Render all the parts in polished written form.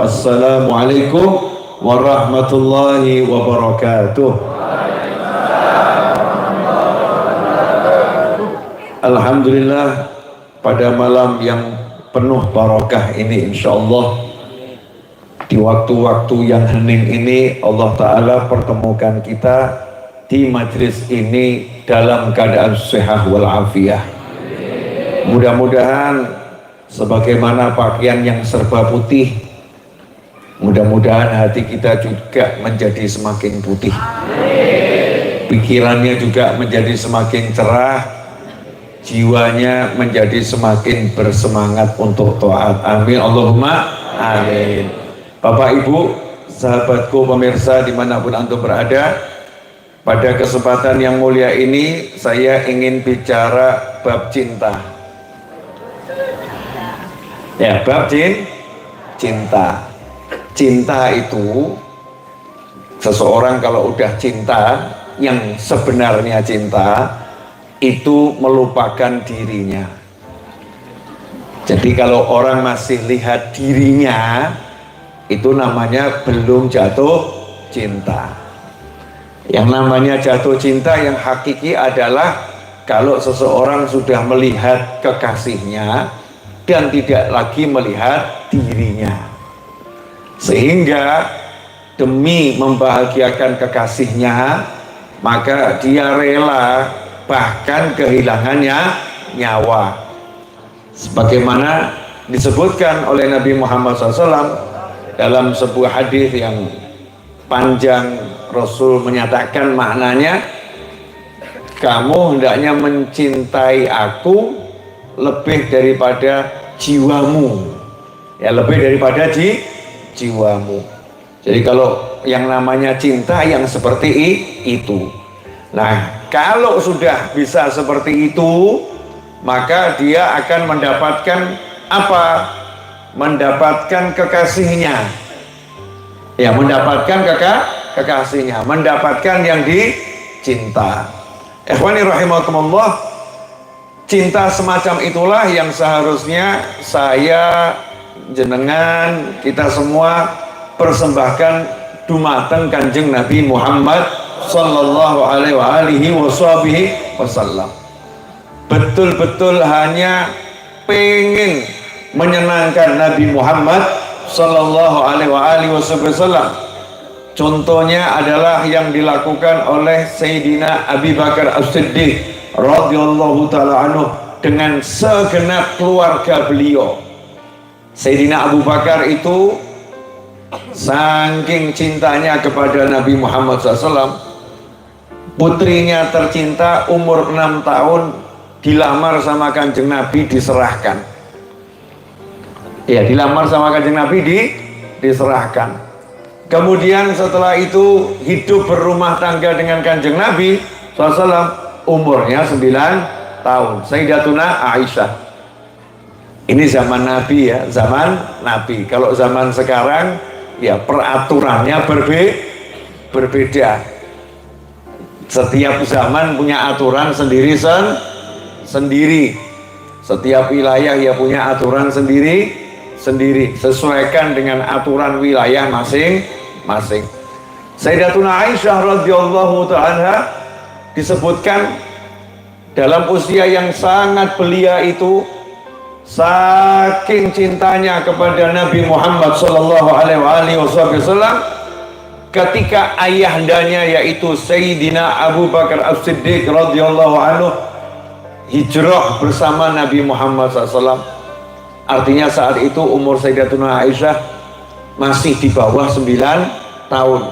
Assalamualaikum warahmatullahi wabarakatuh. Alhamdulillah, pada malam yang penuh barokah ini, insyaallah di waktu-waktu yang hening ini Allah Ta'ala pertemukan kita di majlis ini dalam keadaan sehat walafiat. Mudah-mudahan sebagaimana pakaian yang serba putih, mudah-mudahan hati kita juga menjadi semakin putih, pikirannya juga menjadi semakin cerah, jiwanya menjadi semakin bersemangat untuk taat. Amin Allahumma amin. Bapak Ibu, sahabatku pemirsa dimanapun antum berada, pada kesempatan yang mulia ini saya ingin bicara bab cinta. Ya, bab cinta. Cinta itu, seseorang kalau udah cinta, yang sebenarnya cinta itu melupakan dirinya. Jadi kalau orang masih lihat dirinya, itu namanya belum jatuh cinta. Yang namanya jatuh cinta yang hakiki adalah kalau seseorang sudah melihat kekasihnya dan tidak lagi melihat dirinya, sehingga demi membahagiakan kekasihnya maka dia rela bahkan kehilangannya nyawa, sebagaimana disebutkan oleh Nabi Muhammad SAW dalam sebuah hadis yang panjang. Rasul menyatakan maknanya, kamu hendaknya mencintai aku lebih daripada jiwamu, ya, lebih daripada jiwamu. Jadi kalau yang namanya cinta yang seperti itu, nah kalau sudah bisa seperti itu, maka dia akan mendapatkan apa? Mendapatkan kekasihnya, ya, mendapatkan kekasihnya, mendapatkan yang dicinta. Ikhwani rahimakumullah, cinta semacam itulah yang seharusnya saya, jenengan, kita semua persembahkan dumateng Kanjeng Nabi Muhammad sallallahu alaihi wasallam. Betul-betul hanya pengen menyenangkan Nabi Muhammad sallallahu alaihi wasallam. Contohnya adalah yang dilakukan oleh Sayyidina Abi Bakar As-Siddiq radhiyallahu ta'ala anhu dengan segenap keluarga beliau. Sayyidina Abu Bakar itu saking cintanya kepada Nabi Muhammad SAW, putrinya tercinta umur 6 tahun dilamar sama Kanjeng Nabi, diserahkan. Ya, dilamar sama Kanjeng Nabi, diserahkan. Kemudian setelah itu hidup berumah tangga dengan Kanjeng Nabi SAW, umurnya 9 tahun. Sayyidatuna Aisyah. Ini zaman Nabi, ya, zaman Nabi. Kalau zaman sekarang, ya, peraturannya berbeda. Setiap zaman punya aturan sendiri. Setiap wilayah ya punya aturan sendiri. Sesuaikan dengan aturan wilayah masing-masing. Sayyidatuna Aisyah radhiyallahu ta'ala disebutkan dalam usia yang sangat belia itu, saking cintanya kepada Nabi Muhammad sallallahu alaihi wasallam, ketika ayahandanya yaitu Sayyidina Abu Bakar As-Siddiq radhiyallahu anhu hijrah bersama Nabi Muhammad SAW. Artinya saat itu umur Sayyidatuna Aisyah masih di bawah 9 tahun.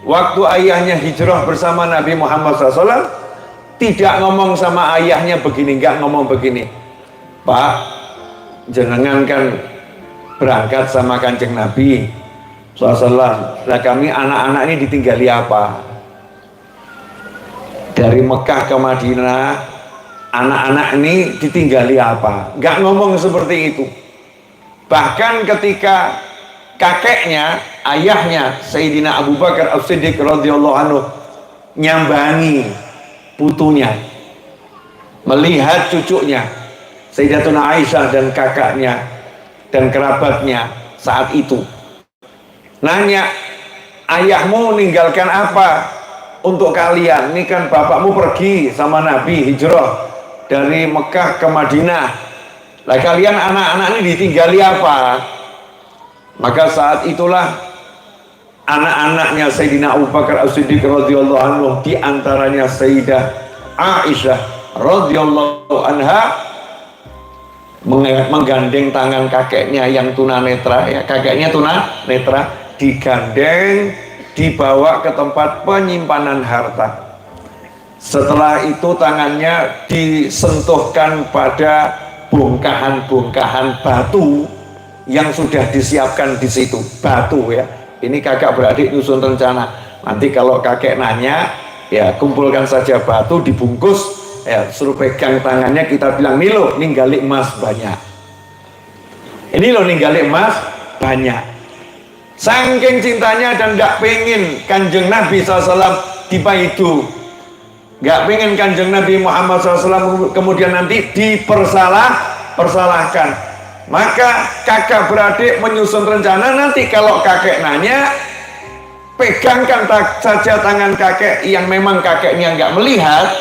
Waktu ayahnya hijrah bersama Nabi Muhammad SAW, tidak ngomong sama ayahnya begini, nggak ngomong begini, Pak, jenengan kan berangkat sama Kanjeng Nabi SAW, nah kami anak-anak ini ditinggali apa? Dari Mekah ke Madinah, anak-anak ini ditinggali apa? Nggak ngomong seperti itu. Bahkan ketika kakeknya, ayahnya Sayyidina Abu Bakar As-Siddiq radhiyallahu anhu nyambangi putunya, melihat cucunya Sayyidatuna Aisyah dan kakaknya dan kerabatnya saat itu, Nanya, ayahmu meninggalkan apa untuk kalian? Ini kan bapakmu pergi sama Nabi hijrah dari Mekah ke Madinah. Lah kalian anak-anak ini ditinggali apa? Maka saat itulah anak-anaknya Sayyidina Abu Bakar As-Siddiq radhiyallahu anhu, di antaranya Sayyidah Aisyah radhiyallahu anha, menggandeng tangan kakeknya yang tunanetra, ya kakeknya tunanetra, digandeng dibawa ke tempat penyimpanan harta. Setelah itu tangannya disentuhkan pada bongkahan-bongkahan batu yang sudah disiapkan di situ. Batu ya, ini kakak beradik nyusun rencana, nanti kalau kakek nanya ya kumpulkan saja batu dibungkus, ya suruh pegang tangannya, kita bilang nih lo ninggali emas banyak, ini lo ninggali emas banyak. Saking cintanya dan gak pengen kanjeng Nabi SAW dipaidu, gak pengen kanjeng Nabi Muhammad SAW kemudian nanti dipersalahkan, maka kakak beradik menyusun rencana, nanti kalau kakek nanya pegangkan saja tangan kakek yang memang kakeknya nggak melihat,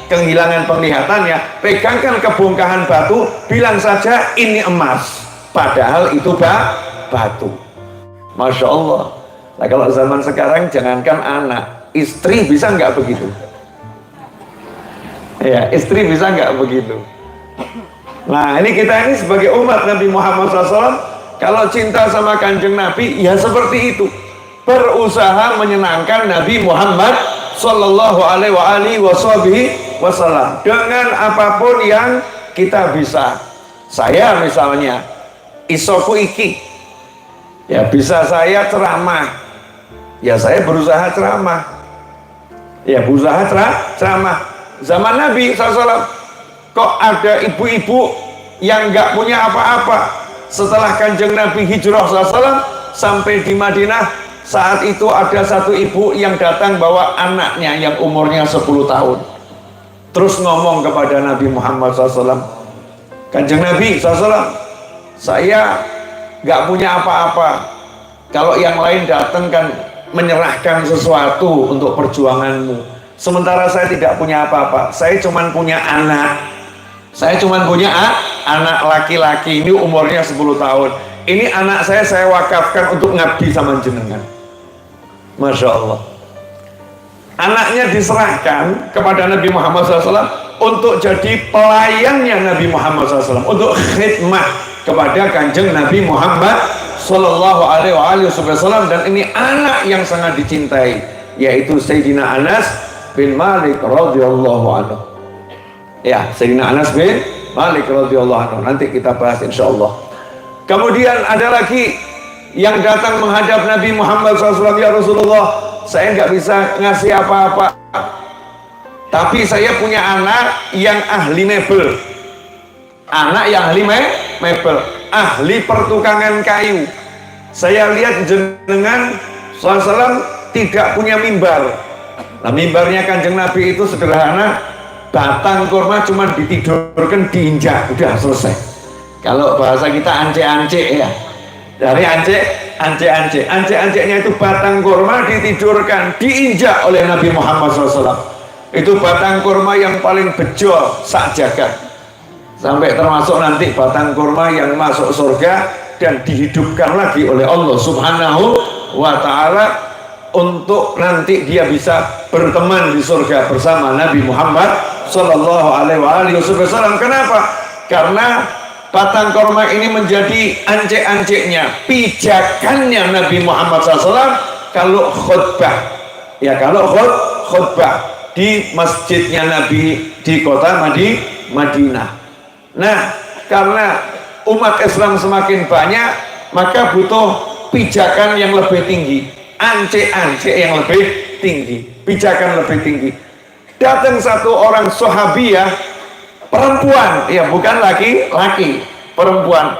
kehilangan penglihatannya, pegangkan ke bongkahan batu, bilang saja ini emas, padahal itu batu. Masya Allah. Nah kalau zaman sekarang jangankan anak, istri bisa nggak begitu? Ya, istri bisa nggak begitu? Nah ini kita ini sebagai umat Nabi Muhammad SAW, kalau cinta sama kanjeng Nabi ya seperti itu, berusaha menyenangkan Nabi Muhammad Sallallahu Alaihi Wasallam dengan apapun yang kita bisa. Saya misalnya isoku iki, ya bisa saya ceramah, ya saya berusaha ceramah, ya berusaha ceramah. Zaman Nabi SAW kok ada ibu-ibu yang nggak punya apa-apa. Setelah kanjeng Nabi hijrah SAW sampai di Madinah, saat itu ada satu ibu yang datang bawa anaknya yang umurnya 10 tahun, terus ngomong kepada Nabi Muhammad SAW, kanjeng Nabi SAW, saya nggak punya apa-apa, kalau yang lain datang kan menyerahkan sesuatu untuk perjuanganmu, sementara saya tidak punya apa-apa, saya cuma punya anak, anak laki-laki, ini umurnya 10 tahun, ini anak saya wakafkan untuk ngabdi sama jenengan. Masya Allah. Anaknya diserahkan kepada Nabi Muhammad SAW untuk jadi pelayannya Nabi Muhammad SAW, untuk khidmah kepada kanjeng Nabi Muhammad Sallallahu Alaihi Wasallam. Dan ini anak yang sangat dicintai, yaitu Sayyidina Anas bin Malik radhiyallahu anhu. Ya, Sayyidina Anas bin Malik radhiyallahu anhu, nanti kita bahas insya Allah. Kemudian ada lagi yang datang menghadap Nabi Muhammad SAW, ya Rasulullah, saya nggak bisa ngasih apa-apa, tapi saya punya anak yang ahli mebel, ahli pertukangan kayu. Saya lihat jenengan SAW tidak punya mimbar. Nah, mimbarnya kanjeng Nabi itu sederhana, batang kurma cuma ditidurkan, diinjak, udah selesai. Kalau bahasa kita ance-ance ya, dari ance-ance-nya itu batang kurma ditidurkan, diinjak oleh Nabi Muhammad SAW. Itu batang kurma yang paling bejo sak jagat, sampai termasuk nanti batang kurma yang masuk surga dan dihidupkan lagi oleh Allah Subhanahu wa Ta'ala, untuk nanti dia bisa berteman di surga bersama Nabi Muhammad Sallallahu Alaihi Wasallam. Kenapa? Karena batang kurma ini menjadi ance-ancenya, pijakannya Nabi Muhammad SAW kalau khutbah, ya kalau khutbah di masjidnya Nabi di kota Madinah. Nah, karena umat Islam semakin banyak, maka butuh pijakan yang lebih tinggi, ance-ance yang lebih tinggi, pijakan lebih tinggi. Datang satu orang sahabiah, perempuan, ya bukan laki-laki, perempuan,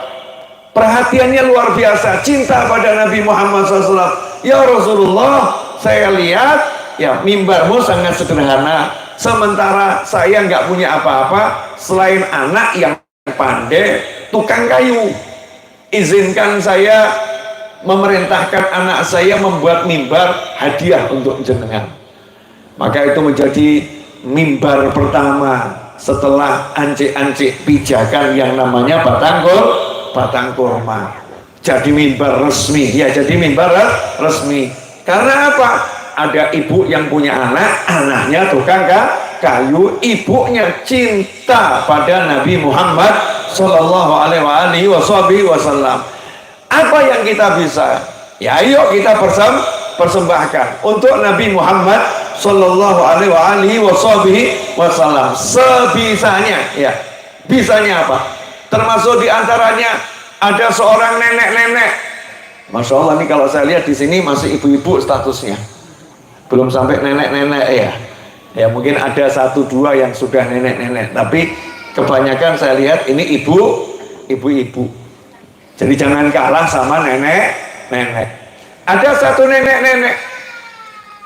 perhatiannya luar biasa, cinta pada Nabi Muhammad SAW. Ya Rasulullah, saya lihat ya mimbarmu sangat sederhana, sementara saya nggak punya apa-apa selain anak yang pandai tukang kayu. Izinkan saya memerintahkan anak saya membuat mimbar hadiah untuk jenengan. Maka itu menjadi mimbar pertama setelah ancik-ancik pijakan yang namanya batang kurma. Jadi mimbar resmi, ya jadi mimbar resmi. Karena apa? Ada ibu yang punya anak, anaknya tukang kayu, ibunya cinta pada Nabi Muhammad Sallallahu Alaihi Wasallam. Apa yang kita bisa? Ya ayo kita persembahkan untuk Nabi Muhammad Sallallahu Alaihi Wasallam sebisanya. Ya, bisanya apa? Termasuk diantaranya ada seorang nenek-nenek. Masya Allah nih kalau saya lihat di sini masih ibu-ibu statusnya, belum sampai nenek-nenek ya. Ya mungkin ada satu dua yang sudah nenek-nenek, tapi kebanyakan saya lihat ini ibu-ibu. Jadi jangan kalah sama nenek-nenek. Ada satu nenek-nenek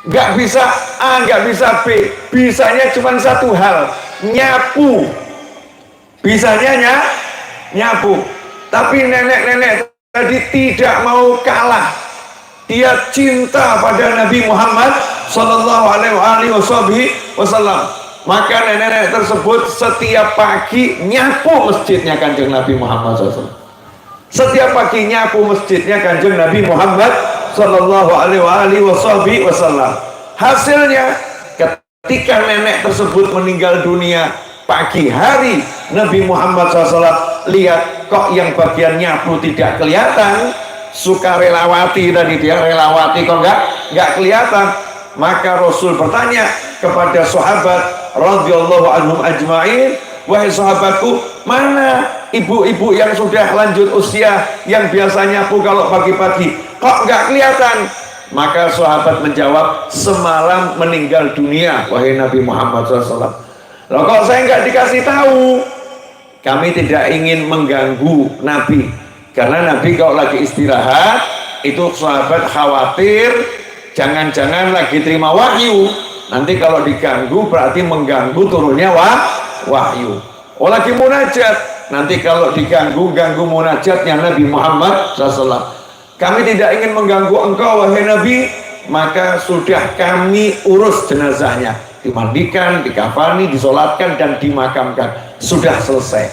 nggak bisa A, nggak bisa B, bisanya cuma satu hal, nyapu. Bisanya nyapu. Tapi nenek-nenek tadi tidak mau kalah. Dia cinta pada Nabi Muhammad Sallallahu Alaihi Wasallam. Maka nenek-nenek tersebut setiap pagi nyapu masjidnya Kanjeng Nabi Muhammad SAW. Setiap pagi nyapu masjidnya Kanjeng Nabi Muhammad Sallallahu Alaihi Wasallam. Hasilnya ketika nenek tersebut meninggal dunia pagi hari, Nabi Muhammad SAW lihat kok yang bagian nyapu tidak kelihatan, sukarelawati tadi dia relawati kok nggak kelihatan. Maka Rasul bertanya kepada sahabat radhiyallahu anhum ajma'in, wahai sahabatku, mana ibu-ibu yang sudah lanjut usia yang biasa nyapu kalau pagi-pagi kok nggak kelihatan? Maka sahabat menjawab, semalam meninggal dunia wahai Nabi Muhammad SAW. Loh kok saya nggak dikasih tahu? Kami tidak ingin mengganggu Nabi, karena Nabi kalau lagi istirahat itu sahabat khawatir jangan-jangan lagi terima wahyu, nanti kalau diganggu berarti mengganggu turunnya wahyu. Oh lagi munajat, nanti kalau diganggu munajatnya Nabi Muhammad SAW. Kami tidak ingin mengganggu engkau wahai Nabi, maka sudah kami urus jenazahnya, dimandikan, dikafani, disolatkan dan dimakamkan, sudah selesai.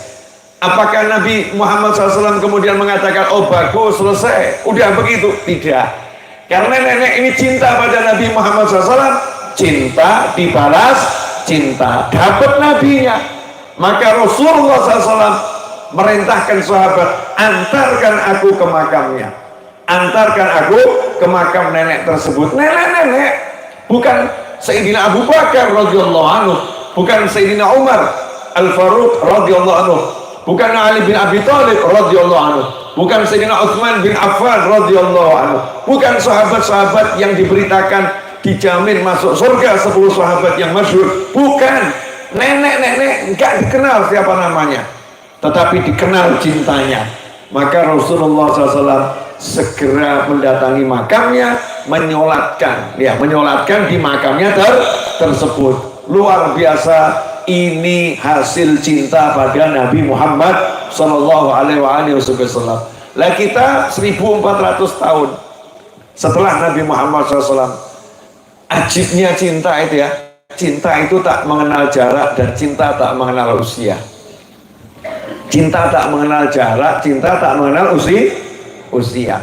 Apakah Nabi Muhammad SAW kemudian mengatakan, oh bagus selesai, udah begitu? Tidak, karena nenek ini cinta pada Nabi Muhammad SAW, cinta dibalas cinta, dapat nabinya. Maka Rasulullah SAW merintahkan sahabat, antarkan aku ke makamnya, antarkan aku ke makam nenek tersebut. Nenek-nenek, bukan Sayyidina Abu Bakar radhiyallahu anhu, bukan Sayyidina Umar Al-Faruq radhiyallahu anhu, bukan Ali bin Abi Thalib radhiyallahu anhu, bukan Sayyidina Utsman bin Affan radhiyallahu anhu, bukan sahabat-sahabat yang diberitakan dijamin masuk surga 10 sahabat yang masyhur, bukan. Nenek-nenek enggak dikenal siapa namanya, tetapi dikenal cintanya. Maka Rasulullah SAW segera mendatangi makamnya, menyolatkan di makamnya tersebut. Luar biasa, ini hasil cinta pada Nabi Muhammad Sallallahu Alaihi Wasallam. Lah kita 1400 tahun setelah Nabi Muhammad SAW, ajibnya cinta itu ya, cinta itu tak mengenal jarak dan cinta tak mengenal usia. Cinta tak mengenal jarak, cinta tak mengenal usia.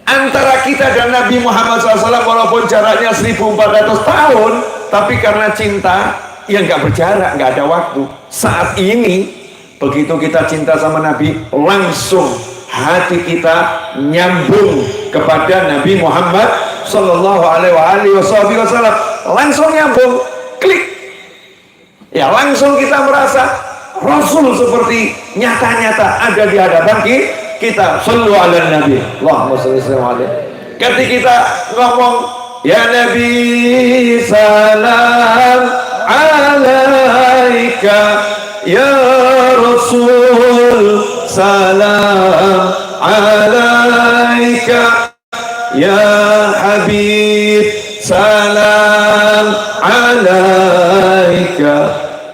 Antara kita dan Nabi Muhammad SAW walaupun jaraknya 1400 tahun, tapi karena cinta yang nggak berjarak, nggak ada waktu. Saat ini begitu kita cinta sama Nabi, langsung hati kita nyambung kepada Nabi Muhammad Sallallahu Alaihi Wasallam, langsung nyambung, klik. Ya langsung kita merasa Rasul seperti nyata-nyata ada di hadapan kita. Sallu ala Nabi, Allahumma shalli alaihi. Ketika kita ngomong ya Nabi salam alaika, ya Rasul salam alaika, ya Habib salam alaika,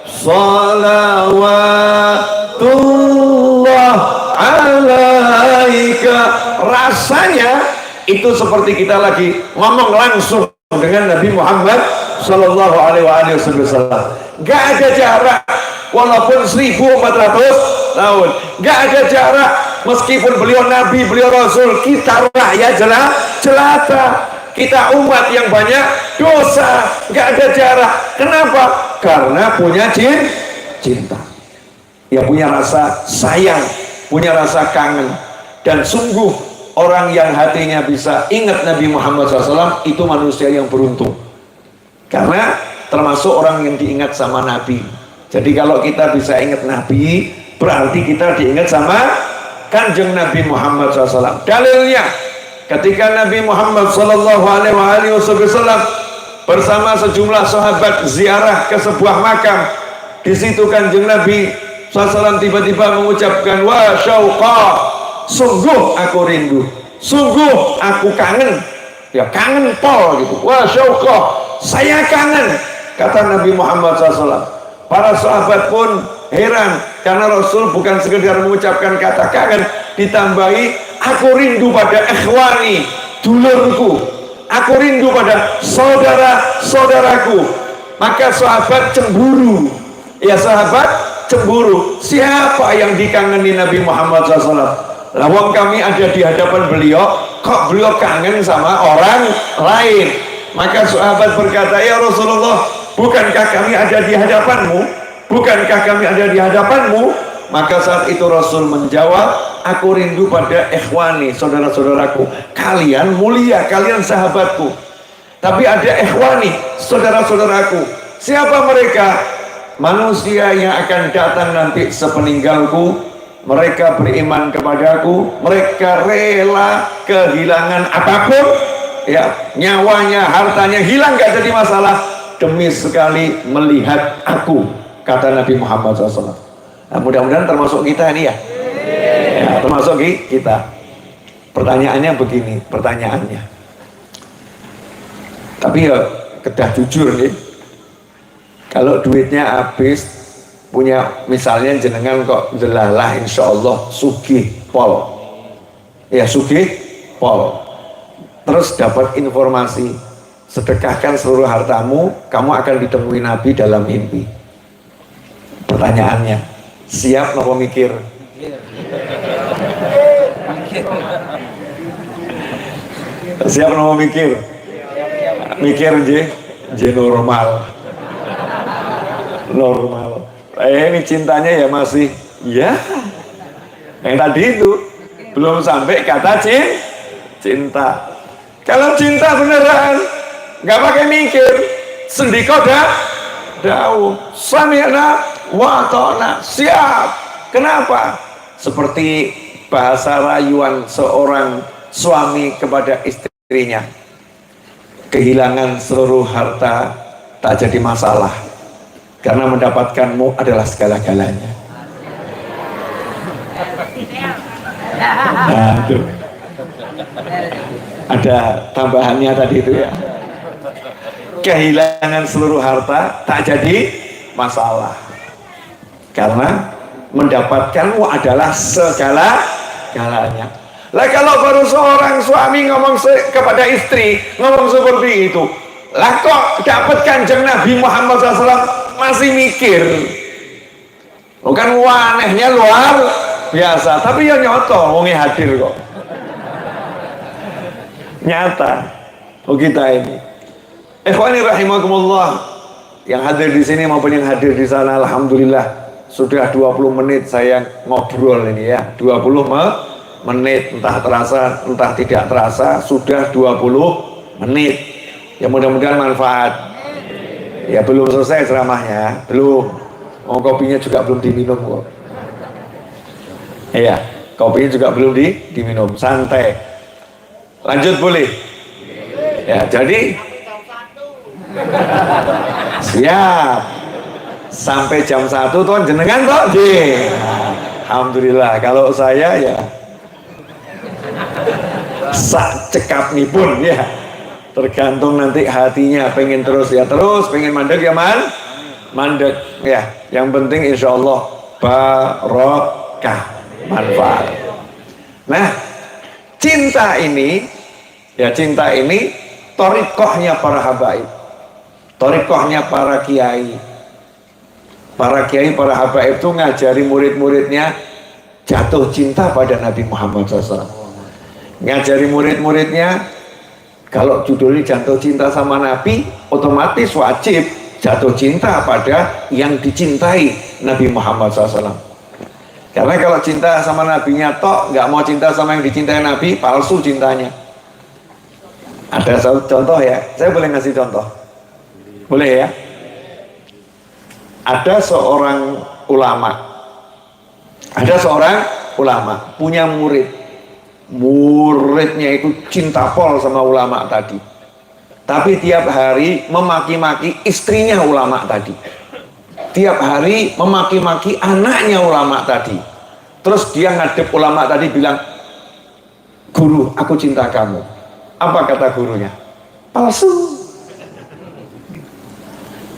salawatullah alaika. rasanya itu seperti kita lagi ngomong langsung dengan Nabi Muhammad Sallallahu Alaihi Wasallam. Gak ada jarak, walaupun 1400 tahun, gak ada jarak. Meskipun beliau Nabi, beliau Rasul, kita rakyat jelata, kita umat yang banyak dosa, gak ada jarak. Kenapa? Karena punya cinta, ya, punya rasa sayang, punya rasa kangen. Dan sungguh orang yang hatinya bisa ingat Nabi Muhammad SAW itu manusia yang beruntung, karena termasuk orang yang diingat sama Nabi. Jadi kalau kita bisa ingat Nabi, berarti kita diingat sama Kanjeng Nabi Muhammad SAW. Dalilnya, ketika Nabi Muhammad SAW bersama sejumlah sahabat ziarah ke sebuah makam, di situ Kanjeng Nabi SAW tiba-tiba mengucapkan, wa syauqa, sungguh aku rindu, sungguh aku kangen, ya kangen pol gitu. Wa syauqa, saya kangen, kata Nabi Muhammad SAW. Para sahabat pun heran, karena Rasul bukan sekedar mengucapkan kata kangen, ditambahi aku rindu pada ikhwani, dulurku, aku rindu pada saudara-saudaraku. Maka sahabat cemburu, ya, sahabat cemburu. Siapa yang dikangeni Nabi Muhammad SAW? Lawang kami ada di hadapan beliau, kok beliau kangen sama orang lain? Maka sahabat berkata, ya Rasulullah, bukankah kami ada di hadapanmu? Bukankah kami ada di hadapanmu? Maka saat itu Rasul menjawab, aku rindu pada ikhwani, saudara-saudaraku. Kalian mulia, kalian sahabatku. Tapi ada ikhwani, saudara-saudaraku. Siapa mereka? Manusia yang akan datang nanti sepeninggalku. Mereka beriman kepadaku, mereka rela kehilangan apapun, ya, nyawanya, hartanya hilang, gak jadi masalah, demi sekali melihat aku, kata Nabi Muhammad SAW. Nah, mudah-mudahan termasuk kita ini ya, ya, termasuk kita. Pertanyaannya begini, pertanyaannya, tapi ya kedah jujur nih, kalau duitnya habis, punya misalnya jenengan kok jelalah, insya Allah sugih pol, ya sugih pol, terus dapat informasi, sedekahkan seluruh hartamu, kamu akan ditemui Nabi dalam mimpi. Pertanyaannya, siap nopo mikir? Siap nopo mikir? Mikir je normal. Ini cintanya ya masih, ya, yang tadi itu belum sampai kata cinta. Kalau cinta beneran, nggak pakai mikir, sendiko dawu, sami'na wa ta'na, siap. Kenapa? Seperti bahasa rayuan seorang suami kepada istrinya, kehilangan seluruh harta tak jadi masalah, karena mendapatkanmu adalah segala-galanya. Nah, itu ada tambahannya tadi itu ya, kehilangan seluruh harta tak jadi masalah, karena mendapatkanmu adalah segala-galanya. Lah kalau baru seorang suami ngomong kepada istri, ngomong seperti itu, lah kok dapat Kanjeng Nabi Muhammad SAW masih mikir, bukan wanehnya luar biasa, tapi ya nyoto, wongnya hadir kok, nyata. Oh kita ini, ikhwani rahimakumullah, yang hadir di sini maupun yang hadir di sana, alhamdulillah sudah 20 menit saya ngobrol ini ya, 20 menit, entah terasa entah tidak terasa sudah 20 menit. Ya mudah-mudahan manfaat. Ya belum selesai ceramahnya, belum. Oh, kopinya juga belum diminum kok. Iya, kopinya juga belum diminum, santai. Lanjut boleh? Ya, jadi siap. Sampai jam 1 tuh jenengan toh, alhamdulillah. Kalau saya ya sak cekap nih pun ya. Tergantung nanti hatinya, pengen terus ya terus, pengen mandek ya mandek ya. Yang penting insya Allah barokah, manfaat. Nah, Cinta ini, ya cinta ini thariqahnya para habaib, thariqahnya para kiai. Para kiai, para habaib itu ngajari murid-muridnya jatuh cinta pada Nabi Muhammad SAW. Ngajari murid-muridnya, kalau judulnya jatuh cinta sama Nabi, otomatis wajib jatuh cinta pada yang dicintai Nabi Muhammad SAW. Karena kalau cinta sama Nabinya tok, nggak mau cinta sama yang dicintai Nabi, palsu cintanya. Ada contoh ya, saya boleh ngasih contoh? Boleh ya? Ada seorang ulama punya muridnya itu cinta pol sama ulama tadi, tapi tiap hari memaki-maki istrinya ulama tadi, tiap hari memaki-maki anaknya ulama tadi. Terus dia ngadep ulama tadi bilang, "Guru, aku cinta kamu." Apa kata gurunya? Palsu.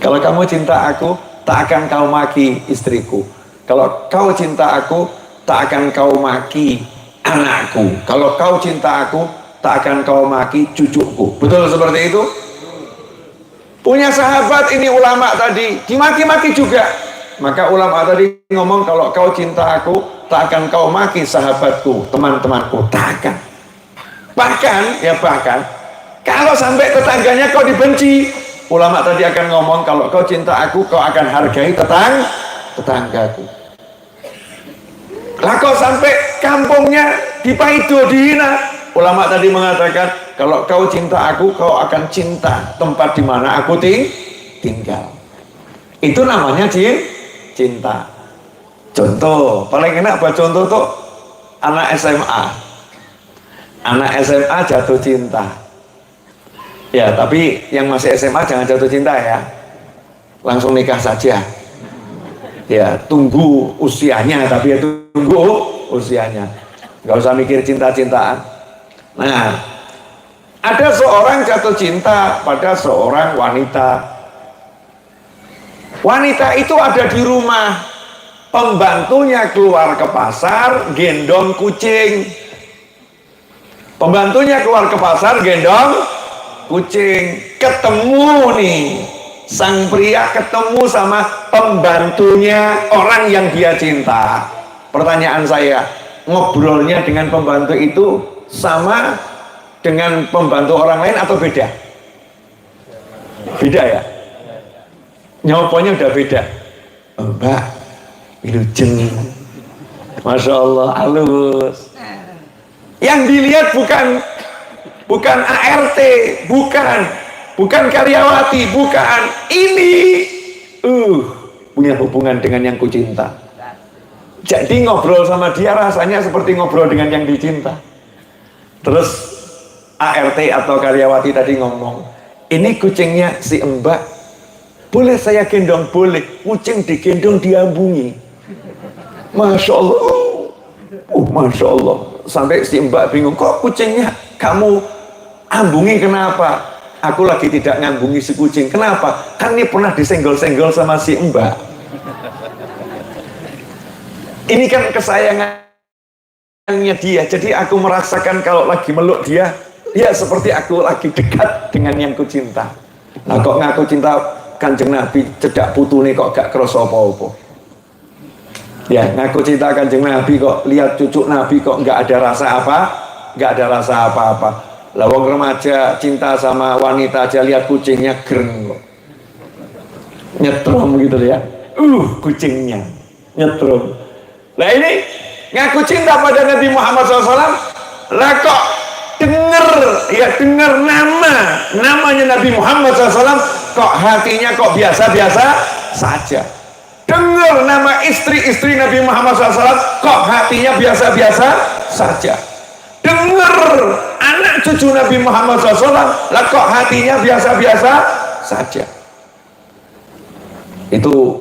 Kalau kamu cinta aku, tak akan kau maki istriku. Kalau kau cinta aku, tak akan kau maki anakku. Kalau kau cinta aku, tak akan kau maki cucuku. Betul seperti itu? Punya sahabat ini ulama tadi, dimaki-maki juga. Maka ulama tadi ngomong, kalau kau cinta aku, tak akan kau maki sahabatku, teman-temanku. Tak akan. Bahkan, kalau sampai tetangganya kau dibenci, ulama tadi akan ngomong, kalau kau cinta aku, kau akan hargai tetanggaku. Lah kau sampai kampungnya dipaido, dihina, ulama tadi mengatakan, kalau kau cinta aku, kau akan cinta tempat di mana aku tinggal. Itu namanya cinta. Contoh, paling enak buat contoh tuh anak SMA. Anak SMA jatuh cinta. Ya, tapi yang masih SMA jangan jatuh cinta ya. Langsung nikah saja. Ya, tunggu usianya, tapi itu tunggu usianya. Gak usah mikir cinta-cintaan. Nah, ada seorang jatuh cinta pada seorang wanita. Wanita itu ada di rumah, pembantunya keluar ke pasar gendong kucing. Pembantunya keluar ke pasar gendong kucing. Ketemu nih, sang pria ketemu sama pembantunya orang yang dia cinta. Pertanyaan saya, ngobrolnya dengan pembantu itu sama dengan pembantu orang lain atau beda? Beda ya? Nyoponya udah beda. Oh, Mbak, wilujeng. Masya Allah, halus. Yang dilihat bukan ART, bukan karyawati, bukan. Ini punya hubungan dengan yang kucinta. Jadi ngobrol sama dia rasanya seperti ngobrol dengan yang dicinta. Terus ART atau karyawati tadi ngomong, ini kucingnya si Mbak, boleh saya gendong? Boleh. Kucing digendong diambungi. Masya Allah. Masya Allah. Sampai si Mbak bingung, kok kucingnya kamu ambungi, kenapa? Aku lagi tidak ngambungi si kucing. Kenapa? Kan ini pernah disenggol-senggol sama si Mbak. Ini kan kesayangannya dia. Jadi aku merasakan kalau lagi meluk dia, ya seperti aku lagi dekat dengan yang kucinta. Nah kok ngaku cinta Kanjeng Nabi, cedak putune kok gak kerasa apa-apa. Ya, ngaku cinta Kanjeng Nabi kok lihat cucu Nabi kok gak ada rasa apa-apa. Lah wong remaja cinta sama wanita aja lihat kucingnya gereng kok. Nyetrum gitu ya. Kucingnya nyetrum. Lah ini ngaku cinta pada Nabi Muhammad SAW, lah kok dengar namanya Nabi Muhammad SAW, kok hatinya kok biasa-biasa saja. Dengar nama istri-istri Nabi Muhammad SAW, kok hatinya biasa-biasa saja. Dengar anak cucu Nabi Muhammad SAW, lah kok hatinya biasa-biasa saja. Itu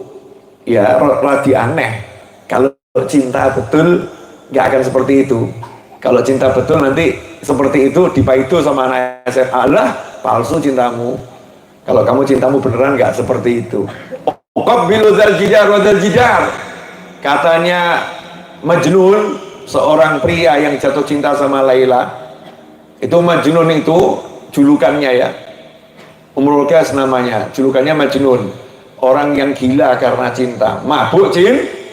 ya rada aneh. Kalau cinta betul nggak akan seperti itu. Kalau cinta betul nanti seperti itu dipaido sama anak SMA, lah palsu cintamu. Kalau kamu cintamu beneran nggak seperti itu. Qabbilu dzal jidar wa dzal jidar. Katanya Majnun, seorang pria yang jatuh cinta sama Laila. Itu Majnun itu julukannya ya. Umrul Qais namanya, julukannya Majnun. Orang yang gila karena cinta, mabuk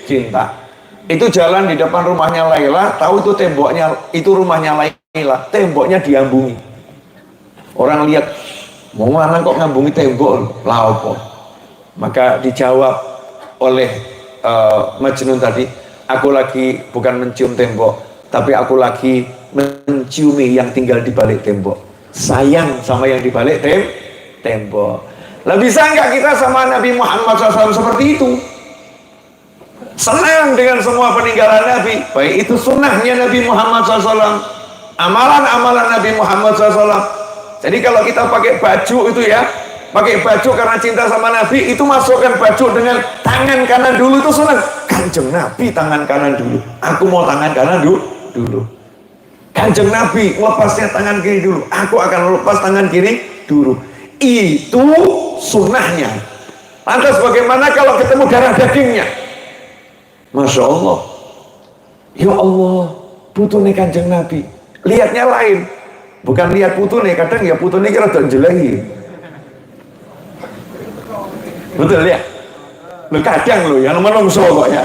cinta. Itu jalan di depan rumahnya Laila, tahu itu temboknya, itu rumahnya Laila, temboknya diambungi. Orang lihat, mau mana kok ngambungi tembok, lah apa? Maka dijawab oleh Majnun tadi, aku lagi bukan mencium tembok, tapi aku lagi menciumi yang tinggal di balik tembok. Sayang sama yang di balik tembok. Lah bisa nggak kita sama Nabi Muhammad SAW seperti itu? Senang dengan semua peninggalan Nabi, baik itu sunnahnya Nabi Muhammad SAW, amalan-amalan Nabi Muhammad SAW. Jadi kalau kita pakai baju itu ya, pakai baju karena cinta sama Nabi, itu masukkan baju dengan tangan kanan dulu, itu senang. Kanjeng Nabi tangan kanan dulu, aku mau tangan kanan dulu. Kanjeng Nabi lepasnya tangan kiri dulu, aku akan lepas tangan kiri dulu. Itu sunnahnya. Lantas bagaimana kalau ketemu darah dagingnya? Masya Allah, ya Allah, putune Kanjeng Nabi, lihatnya lain, bukan lihat putune, kadang ya putune kira tak jelahi, betul ya, lo kadang lo yang menungso kok ya,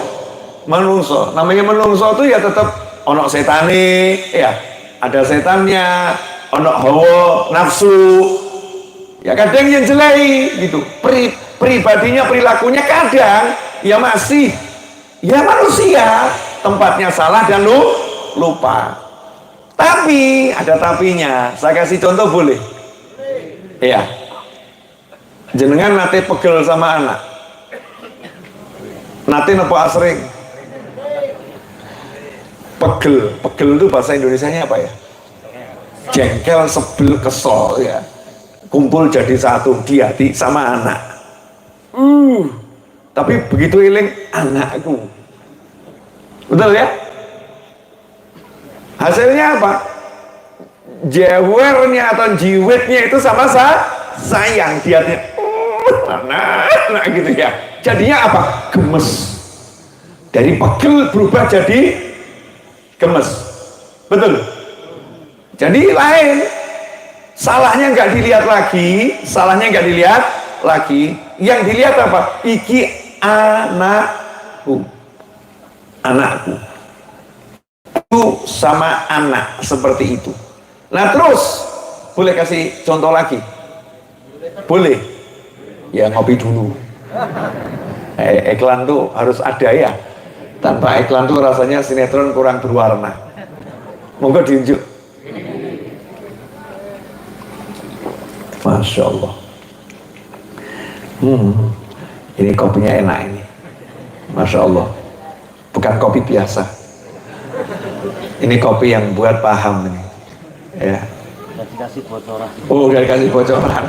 menungso, namanya menungso itu ya tetap onok setane, ya, ada setannya, onok hawa nafsu, ya kadang yang jelahi gitu, pribadinya perilakunya kadang ya masih. Ya manusia, tempatnya salah dan lupa. Tapi, ada tapinya. Saya kasih contoh boleh? Iya. Jenengan nate pegel sama anak. Nate nopo asring. Pegel itu bahasa Indonesianya apa ya? Jengkel, sebel, kesel ya. Kumpul jadi satu di hati sama anak. Tapi begitu iling anakku, betul ya? Hasilnya apa? Jewernya atau jiwetnya itu sama sayang di hatinya, anak gitu ya. Jadinya apa? Gemes. Dari pegel berubah jadi gemes, betul? Jadi lain. Salahnya nggak dilihat lagi, Yang dilihat apa? Iki anakku. Itu sama anak seperti itu. Nah terus boleh kasih contoh lagi? Boleh. Ya ngopi dulu. Iklan tuh harus ada ya. Tanpa iklan tuh rasanya sinetron kurang berwarna. Monggo diunjuk. Masya Allah. Ini kopinya enak ini, Masya Allah. Bukan kopi biasa. Ini kopi yang buat paham ini. Ya. Dikasih bocoran. Oh, udah dikasih bocoran.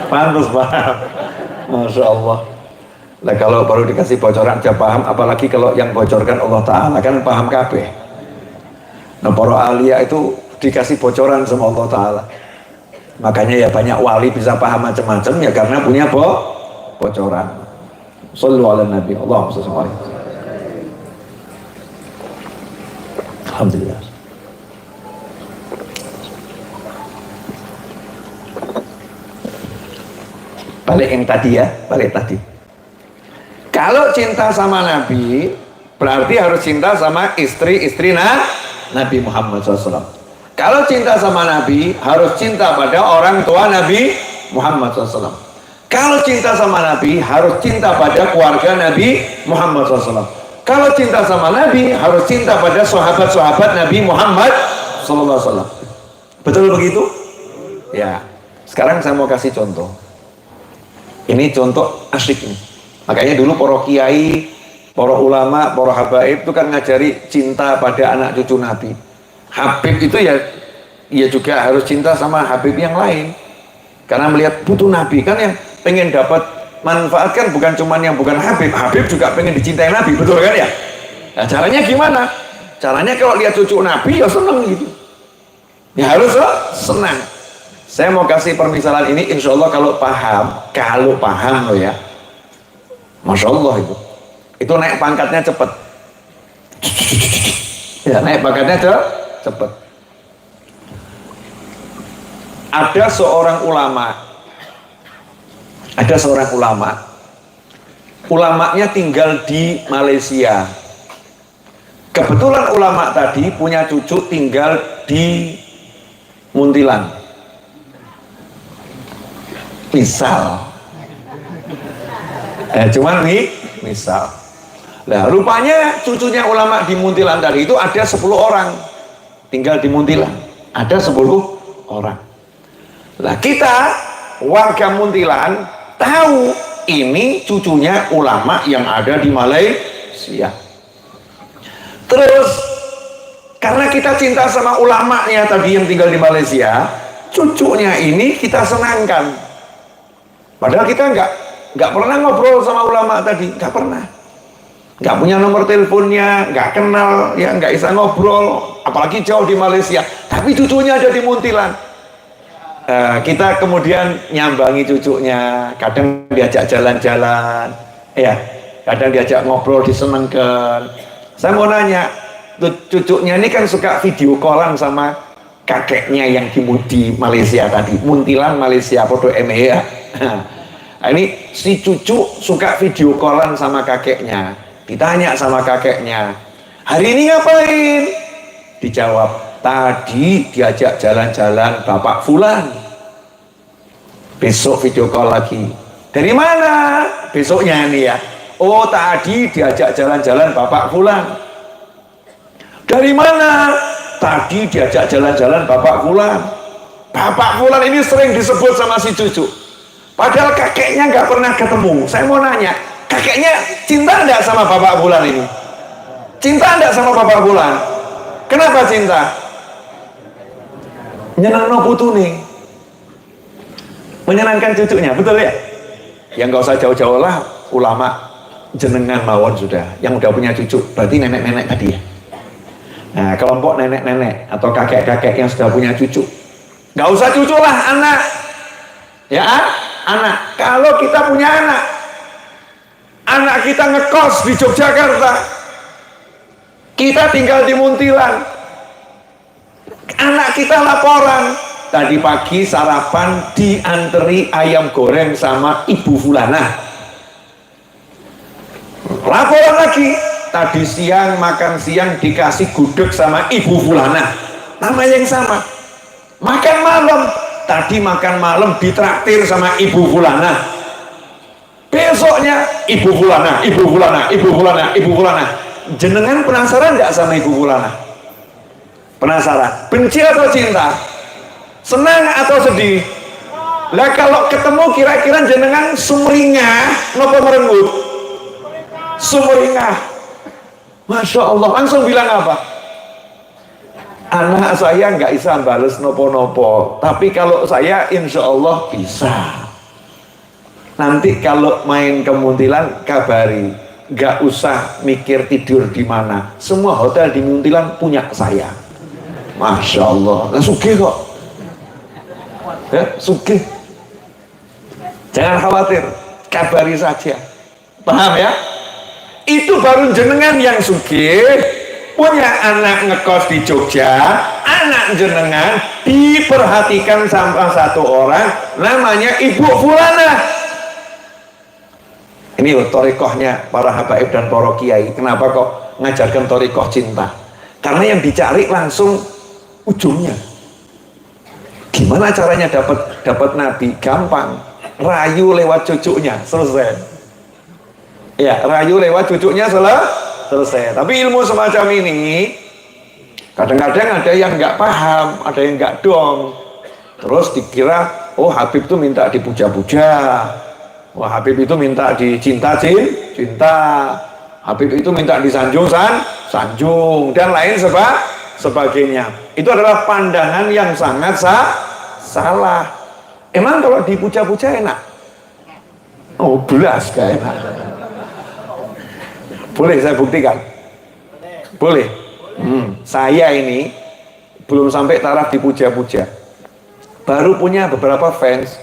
Pantas paham. Masya Allah. Nah kalau baru dikasih bocoran aja paham, apalagi kalau yang bocorkan Allah Ta'ala, kan paham kabeh. Nah para alia itu dikasih bocoran sama Allah Ta'ala. Makanya ya banyak wali bisa paham macam-macam ya karena punya bocoran. Shallu ala Nabi. Allahumma shalli alaihi. Alhamdulillah. Balik yang tadi ya, balik tadi. Kalau cinta sama Nabi, berarti harus cinta sama istri-istri Nabi Muhammad SAW. Kalau cinta sama Nabi, harus cinta pada orang tua Nabi Muhammad SAW. Kalau cinta sama Nabi, harus cinta pada keluarga Nabi Muhammad SAW. Kalau cinta sama Nabi, harus cinta pada sahabat-sahabat Nabi Muhammad SAW. Betul begitu? Ya. Sekarang saya mau kasih contoh. Ini contoh asyik nih. Makanya dulu para kiai, para ulama, para habaib itu kan ngajari cinta pada anak cucu Nabi. Habib itu ya juga harus cinta sama Habib yang lain karena melihat butuh Nabi kan, yang pengen dapat manfaat kan bukan cuman yang bukan Habib juga pengen dicintai Nabi, betul kan ya? Nah caranya gimana? Caranya kalau lihat cucu Nabi ya seneng gitu ya, harus senang. Saya mau kasih permisalan ini, insya Allah kalau paham loh ya, Masya Allah itu naik pangkatnya cepet. Ya, naik pangkatnya cepet. Ada seorang ulama, ulamanya tinggal di Malaysia. Kebetulan ulama tadi punya cucu tinggal di Muntilan. Misal. Cuman misal. Nah, rupanya cucunya ulama di Muntilan tadi itu ada 10 orang tinggal di Muntilan. Ada 10 orang. Nah, kita warga Muntilan tahu ini cucunya ulama yang ada di Malaysia. Terus karena kita cinta sama ulamanya tadi yang tinggal di Malaysia, cucunya ini kita senangkan. Padahal kita nggak pernah ngobrol sama ulama tadi, nggak pernah. Nggak punya nomor teleponnya, nggak kenal, ya nggak bisa ngobrol, apalagi jauh di Malaysia. Tapi cucunya ada di Muntilan. Kita kemudian nyambangi cucunya, kadang diajak jalan-jalan, ya, kadang diajak ngobrol, disenengkan. Saya mau nanya, cucunya ini kan suka video callan sama kakeknya yang di Malaysia tadi, Muntilan Malaysia, podo ya. Nah, ini si cucu suka video callan sama kakeknya. Ditanya sama kakeknya, hari ini ngapain? Dijawab, tadi diajak jalan-jalan Bapak Fulan. Besok video call lagi. Dari mana? Besoknya nih ya. Oh, tadi diajak jalan-jalan Bapak Fulan. Dari mana? Tadi diajak jalan-jalan Bapak Fulan. Bapak Fulan ini sering disebut sama si cucu. Padahal kakeknya nggak pernah ketemu. Saya mau nanya, kakeknya cinta enggak sama Bapak Fulan ini? Cinta enggak sama Bapak Fulan? Kenapa cinta? Nyenangno putune. Menyenangkan cucunya, betul ya? Yang nggak usah jauh-jauh lah, ulama jenengan mawon sudah, yang udah punya cucu, berarti nenek-nenek tadi ya. Nah, kelompok nenek-nenek atau kakek-kakek yang sudah punya cucu, nggak usah cucu lah, anak. Ya, anak. Kalau kita punya anak kita ngekos di Yogyakarta, kita tinggal di Muntilan, anak kita laporan, tadi pagi sarapan dianteri ayam goreng sama Ibu Fulana. Laporan lagi, tadi siang makan siang dikasih gudeg sama Ibu Fulana, nama yang sama. Makan malam, tadi makan malam ditraktir sama Ibu Fulana. Besoknya Ibu Fulana, Ibu Fulana, Ibu Fulana, Ibu Fulana. Jenengan penasaran nggak sama Ibu Fulana? Penasaran? Benci atau cinta? Senang atau sedih? Lah kalau ketemu kira-kira jenengan sumringah nopo merenggut? Sumringah. Masya Allah, langsung bilang apa? Anak saya nggak bisa bales nopo-nopo, tapi kalau saya insya Allah bisa. Nanti kalau main ke Muntilan kabari, nggak usah mikir tidur di mana. Semua hotel di Muntilan punya saya. Masya Allah, lah sugih kok. Ya, sugih. Jangan khawatir, kabari saja. Paham ya? Itu baru jenengan yang sugih, punya anak ngekos di Jogja, anak jenengan diperhatikan sama satu orang namanya Ibu Fulana. Ini torikohnya para habaib dan para kiai. Kenapa kok ngajarkan torikoh cinta? Karena yang dicari langsung ujungnya. Gimana caranya dapat nabi? Gampang, rayu lewat cucunya, selesai. Ya, rayu lewat cucunya selesai. Tapi ilmu semacam ini kadang-kadang ada yang nggak paham, ada yang nggak dong. Terus dikira, oh Habib itu minta dipuja-puja, wah Habib itu minta dicinta, cinta, Habib itu minta disanjung, sanjung, dan lain sebagainya. Itu adalah pandangan yang sangat salah. Emang kalau dipuja-puja enak? Oh, belas gak enak. Boleh saya buktikan? Boleh. Saya ini belum sampai taraf dipuja-puja. Baru punya beberapa fans.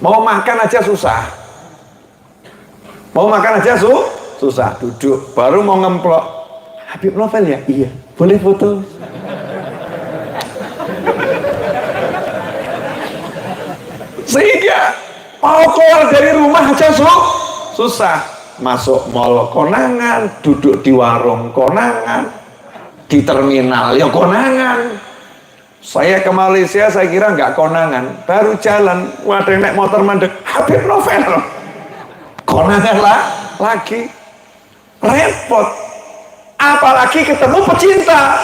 Mau makan aja susah. Mau makan aja susah. Duduk. Baru mau ngemplok. Habib Novel ya? Iya. Boleh foto? Sehingga mau keluar dari rumah aja susah. Masuk mall konangan, duduk di warung konangan, di terminal ya konangan. Saya ke Malaysia saya kira nggak konangan, baru jalan wadah naik motor mandek Habib Novel, konangan lah lagi, repot. Apalagi ketemu pecinta.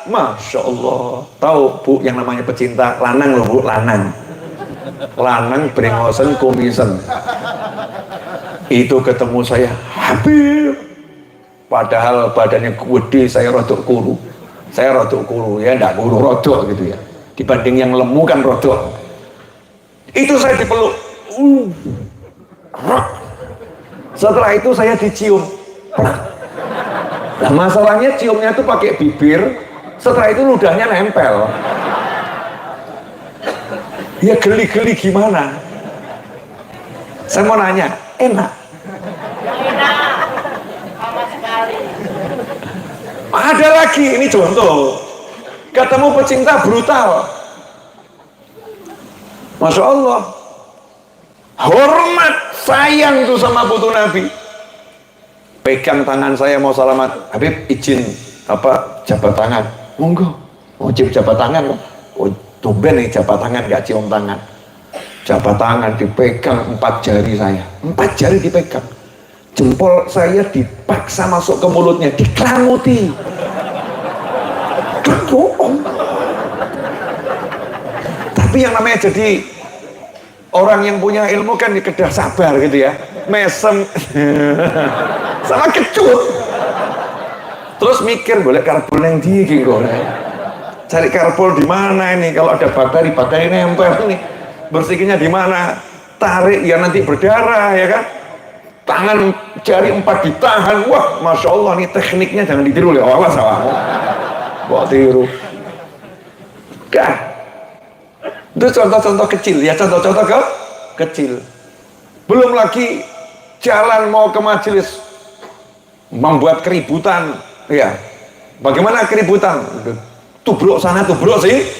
Masya Allah. Tahu Bu yang namanya pecinta lanang loh Bu, lanang brengosen komisen. Itu ketemu saya Habib, padahal badannya gede, saya rodok kuru ya, enggak kuru rodok gitu ya, dibanding yang lemu kan rodok. Itu saya dipeluk, setelah itu saya dicium. Nah masalahnya ciumnya itu pakai bibir, setelah itu ludahnya nempel. Ya geli-geli gimana? Saya mau nanya, enak? Ada lagi, ini contoh. Ketemu pecinta brutal. Masya Allah. Hormat, sayang tuh sama putu Nabi. Pegang tangan saya mau salamat. Habib izin jabat tangan. Monggo. Wajib jabat tangan. Oh, tumben nih jabat tangan, gak cium tangan. Jabat tangan dipegang 4 jari saya. 4 jari dipegang. Jempol saya dipaksa masuk ke mulutnya, dikelamuti. Tapi yang namanya jadi orang yang punya ilmu kan dikedah sabar gitu ya. Mesem sama kecut. Terus mikir boleh karbol yang dingin goreng. Cari karbol di mana ini? Kalau ada bakteri nempel nih. Bersihnya di mana? Tarik ya nanti berdarah ya kan? Tangan jari 4 ditahan. Wah, Masya Allah nih tekniknya jangan ditiru ya. Awas awak. Bawa tiru. Dah. Itu contoh-contoh kecil ya, contoh-contoh kecil. Belum lagi jalan mau ke majelis membuat keributan ya. Bagaimana keributan? Tubruk sana, tubruk sini.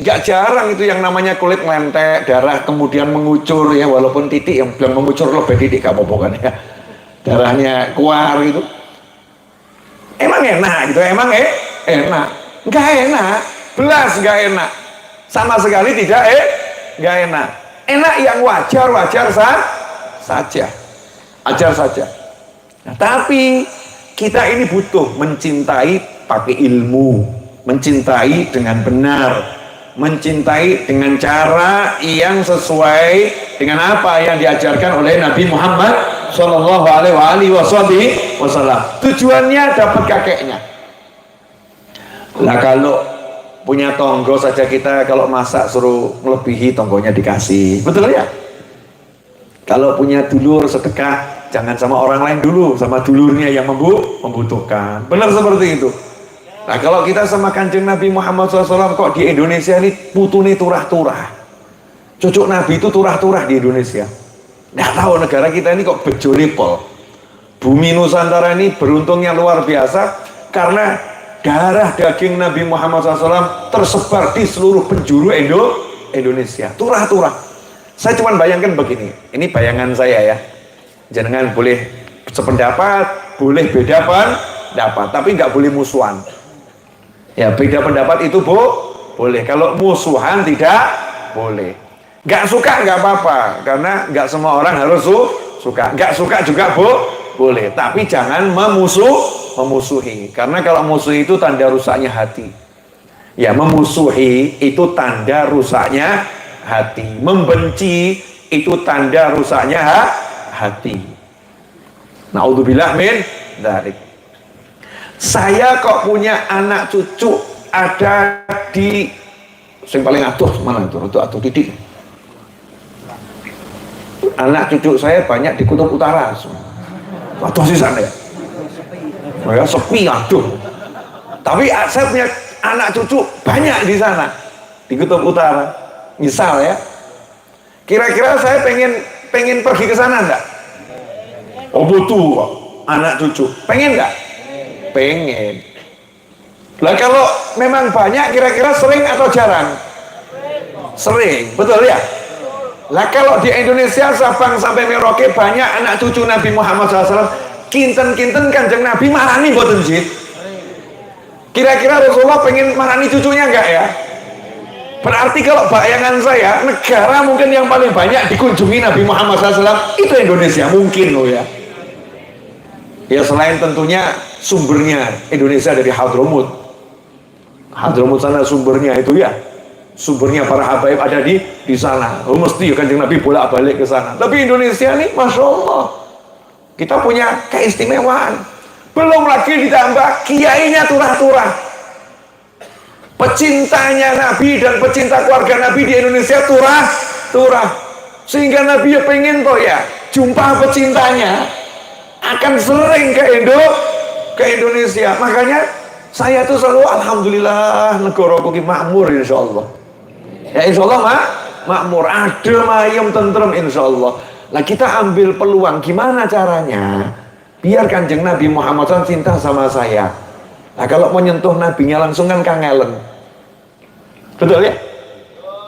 Gak jarang itu yang namanya kulit melentek, darah kemudian mengucur ya, walaupun titik yang belum mengucur lebih titik gak apa-apa kan ya. Darahnya keluar gitu. Emang enak gitu, emang enak. Gak enak, belas gak enak. Sama sekali tidak gak enak. Enak yang wajar saja. Ajar saja. Nah, tapi kita ini butuh mencintai pakai ilmu, mencintai dengan benar, mencintai dengan cara yang sesuai dengan apa yang diajarkan oleh Nabi Muhammad Shallallahu Alaihi Wasallam. Tujuannya dapat kakeknya. Lah kalau punya tonggo saja kita kalau masak suruh melebihi tonggonya dikasih, betul ya? Kalau punya dulur sedekah jangan sama orang lain dulu, sama dulurnya yang membutuhkan. Benar seperti itu. Nah kalau kita sama Kanjeng Nabi Muhammad SAW kok di Indonesia ini putune turah-turah. Cucuk Nabi itu turah-turah di Indonesia. Nggak tahu negara kita ini kok bejolipol. Bumi Nusantara ini beruntungnya luar biasa karena darah daging Nabi Muhammad SAW tersebar di seluruh penjuru Indonesia. Turah-turah. Saya cuma bayangkan begini. Ini bayangan saya ya. Jangan boleh sependapat, boleh beda pendapat, tapi nggak boleh musuhan. Ya beda pendapat itu boleh. Kalau musuhan tidak boleh. Nggak suka nggak apa-apa, karena nggak semua orang harus suka. Nggak suka juga boleh. Tapi jangan memusuhi. Karena kalau musuh itu tanda rusaknya hati. Ya memusuhi itu tanda rusaknya hati. Membenci itu tanda rusaknya hati. Naudzubillah min dzalik. Saya kok punya anak cucu ada di yang paling aduh mana itu aduh titik. Anak cucu saya banyak di kutub utara. Aduh sih sana ya. Oh ya sepi aduh. Tapi saya punya anak cucu banyak di sana di kutub utara. Misal ya. Kira-kira saya pengen pergi ke sana enggak? Oh butuh anak cucu. Pengen enggak? pengen. Lah kalau memang banyak, kira-kira sering atau jarang? Sering, betul ya? Lah kalau di Indonesia Sabang sampai Merauke banyak anak cucu Nabi Muhammad SAW, kinten-kinten Kanjeng Nabi marani mboten sih? Kira-kira Rasulullah pengen marani cucunya enggak ya? Berarti kalau bayangan saya, negara mungkin yang paling banyak dikunjungi Nabi Muhammad SAW itu Indonesia, mungkin loh ya. Ya selain tentunya sumbernya Indonesia dari Hadramut. Hadramut sana sumbernya itu ya. Sumbernya para habaib ada di sana. Oh, mesti Kanjeng Nabi bolak-balik ke sana. Tapi Indonesia nih, Masya Allah, kita punya keistimewaan. Belum lagi ditambah kiainya turah-turah. Pecintanya Nabi dan pecinta keluarga Nabi di Indonesia turah-turah. Sehingga Nabi ya pengen toh ya jumpa pecintanya akan sering ke Indonesia. Makanya saya tuh selalu alhamdulillah negara ki makmur insyaallah. Ya insyaallah makmur, adem ayem tentrem insyaallah. Lah kita ambil peluang, gimana caranya biar Kanjeng Nabi Muhammad SAW cinta sama saya. Nah kalau mau nyentuh nabinya langsung kan kangelen, betul ya?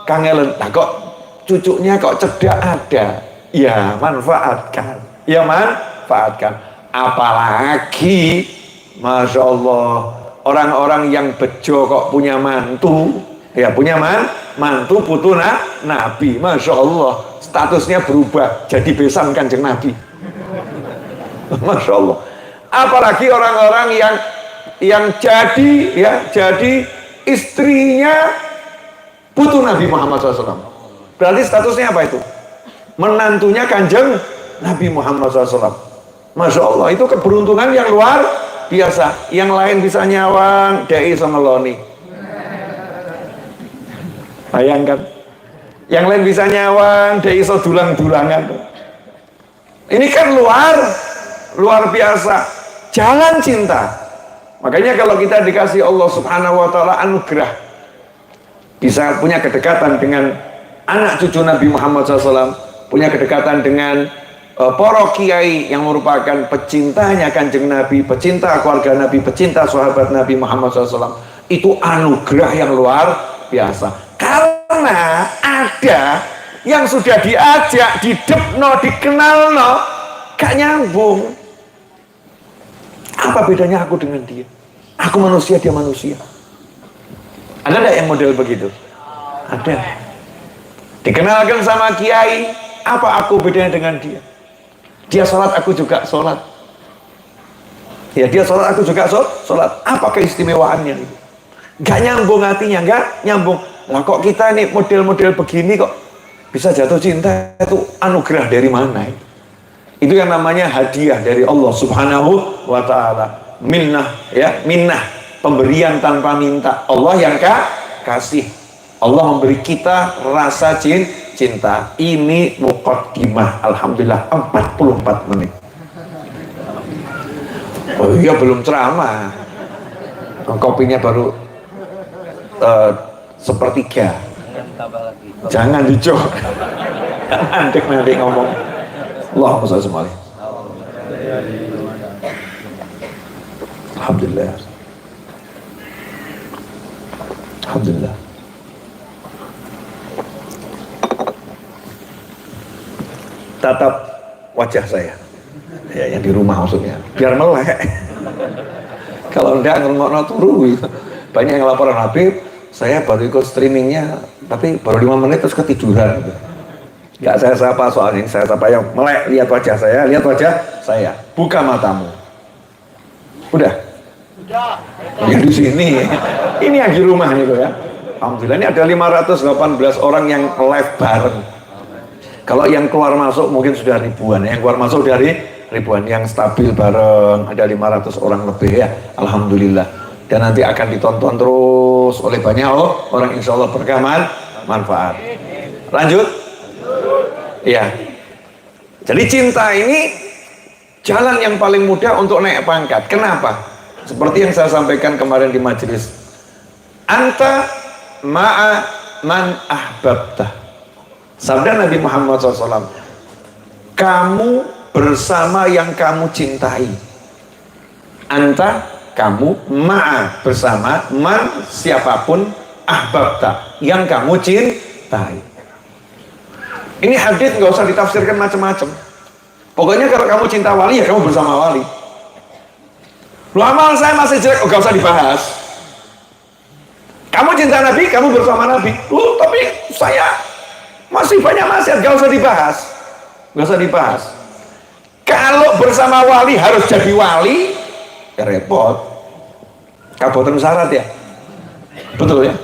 Kangelen. Nah kok cucunya kok cedak ada, ya manfaatkan, ya manfaatkan. Apalagi Masya Allah orang-orang yang bejo kok punya mantu, ya punya mantu putu Nabi, Masya Allah statusnya berubah jadi besan Kanjeng Nabi. Masya Allah. Apalagi orang-orang yang jadi istrinya putu Nabi Muhammad SAW. Berarti statusnya apa itu? Menantunya Kanjeng Nabi Muhammad SAW. Masya Allah, itu keberuntungan yang luar biasa. Yang lain bisa nyawang dai sama loni. Bayangkan, yang lain bisa nyawang dai so dulang-dulangan. Ini kan luar biasa. Jalan cinta. Makanya kalau kita dikasih Allah Subhanahu wa taala anugerah bisa punya kedekatan dengan anak cucu Nabi Muhammad SAW, punya kedekatan dengan para kiai yang merupakan pecintanya Kanjeng Nabi, pecinta keluarga Nabi, pecinta sahabat Nabi Muhammad SAW, itu anugerah yang luar biasa. Karena ada yang sudah diajak, didepno, dikenalno, gak nyambung. Apa bedanya aku dengan dia? Aku manusia, dia manusia. Ada gak yang model begitu? Ada. Dikenalkan sama kiai, apa aku bedanya dengan dia? Dia sholat, aku juga sholat. Ya dia sholat, aku juga sholat. Apa keistimewaannya? Gak nyambung hatinya, gak nyambung. Lah kok kita nih model-model begini kok bisa jatuh cinta, itu anugerah dari mana? Itu yang namanya hadiah dari Allah Subhanahu wa ta'ala. Minnah, ya, minnah, pemberian tanpa minta. Allah yang kasih. Allah memberi kita rasa cinta. Ini muqaddimah, alhamdulillah 44 menit. Oh iya, belum ceramah. Kopinya baru sepertiga. Jangan dicok. Andek nanti ngomong. Allahumma shalli alaihi. Alhamdulillah. Alhamdulillah. Tatap wajah saya, ya yang di rumah maksudnya, biar melek. Kalau enggak ngerungokno turu. Banyak yang laporan, Habib, saya baru ikut streamingnya, tapi baru 5 menit terus ketiduran. Enggak saya sapa soalnya, saya sapa yang melek, lihat wajah saya, buka matamu. Udah? Ya di sini. Ini yang di rumah itu ya. Alhamdulillah ini ada 518 orang yang live bareng. Kalau yang keluar masuk mungkin sudah ribuan, yang keluar masuk dari ribuan, yang stabil bareng ada 500 orang lebih ya. Alhamdulillah. Dan nanti akan ditonton terus oleh banyak orang, insya Allah berkah manfaat. Lanjut? Ya. Jadi cinta ini jalan yang paling mudah untuk naik pangkat. Kenapa? Seperti yang saya sampaikan kemarin di majelis. Anta ma'a man ahbabta. Sabda Nabi Muhammad SAW, kamu bersama yang kamu cintai. Anta, kamu ma'a bersama man siapapun ahbabta yang kamu cintai. Ini hadis nggak usah ditafsirkan macam-macam. Pokoknya kalau kamu cinta wali ya kamu bersama wali. Lu amal saya masih jelek, nggak usah dibahas. Kamu cinta Nabi, kamu bersama Nabi. Tapi saya masih banyak maksiat, nggak usah dibahas. Nggak usah dibahas. Kalau bersama wali harus jadi wali, ya repot. Kabupaten syarat ya. Betul ya?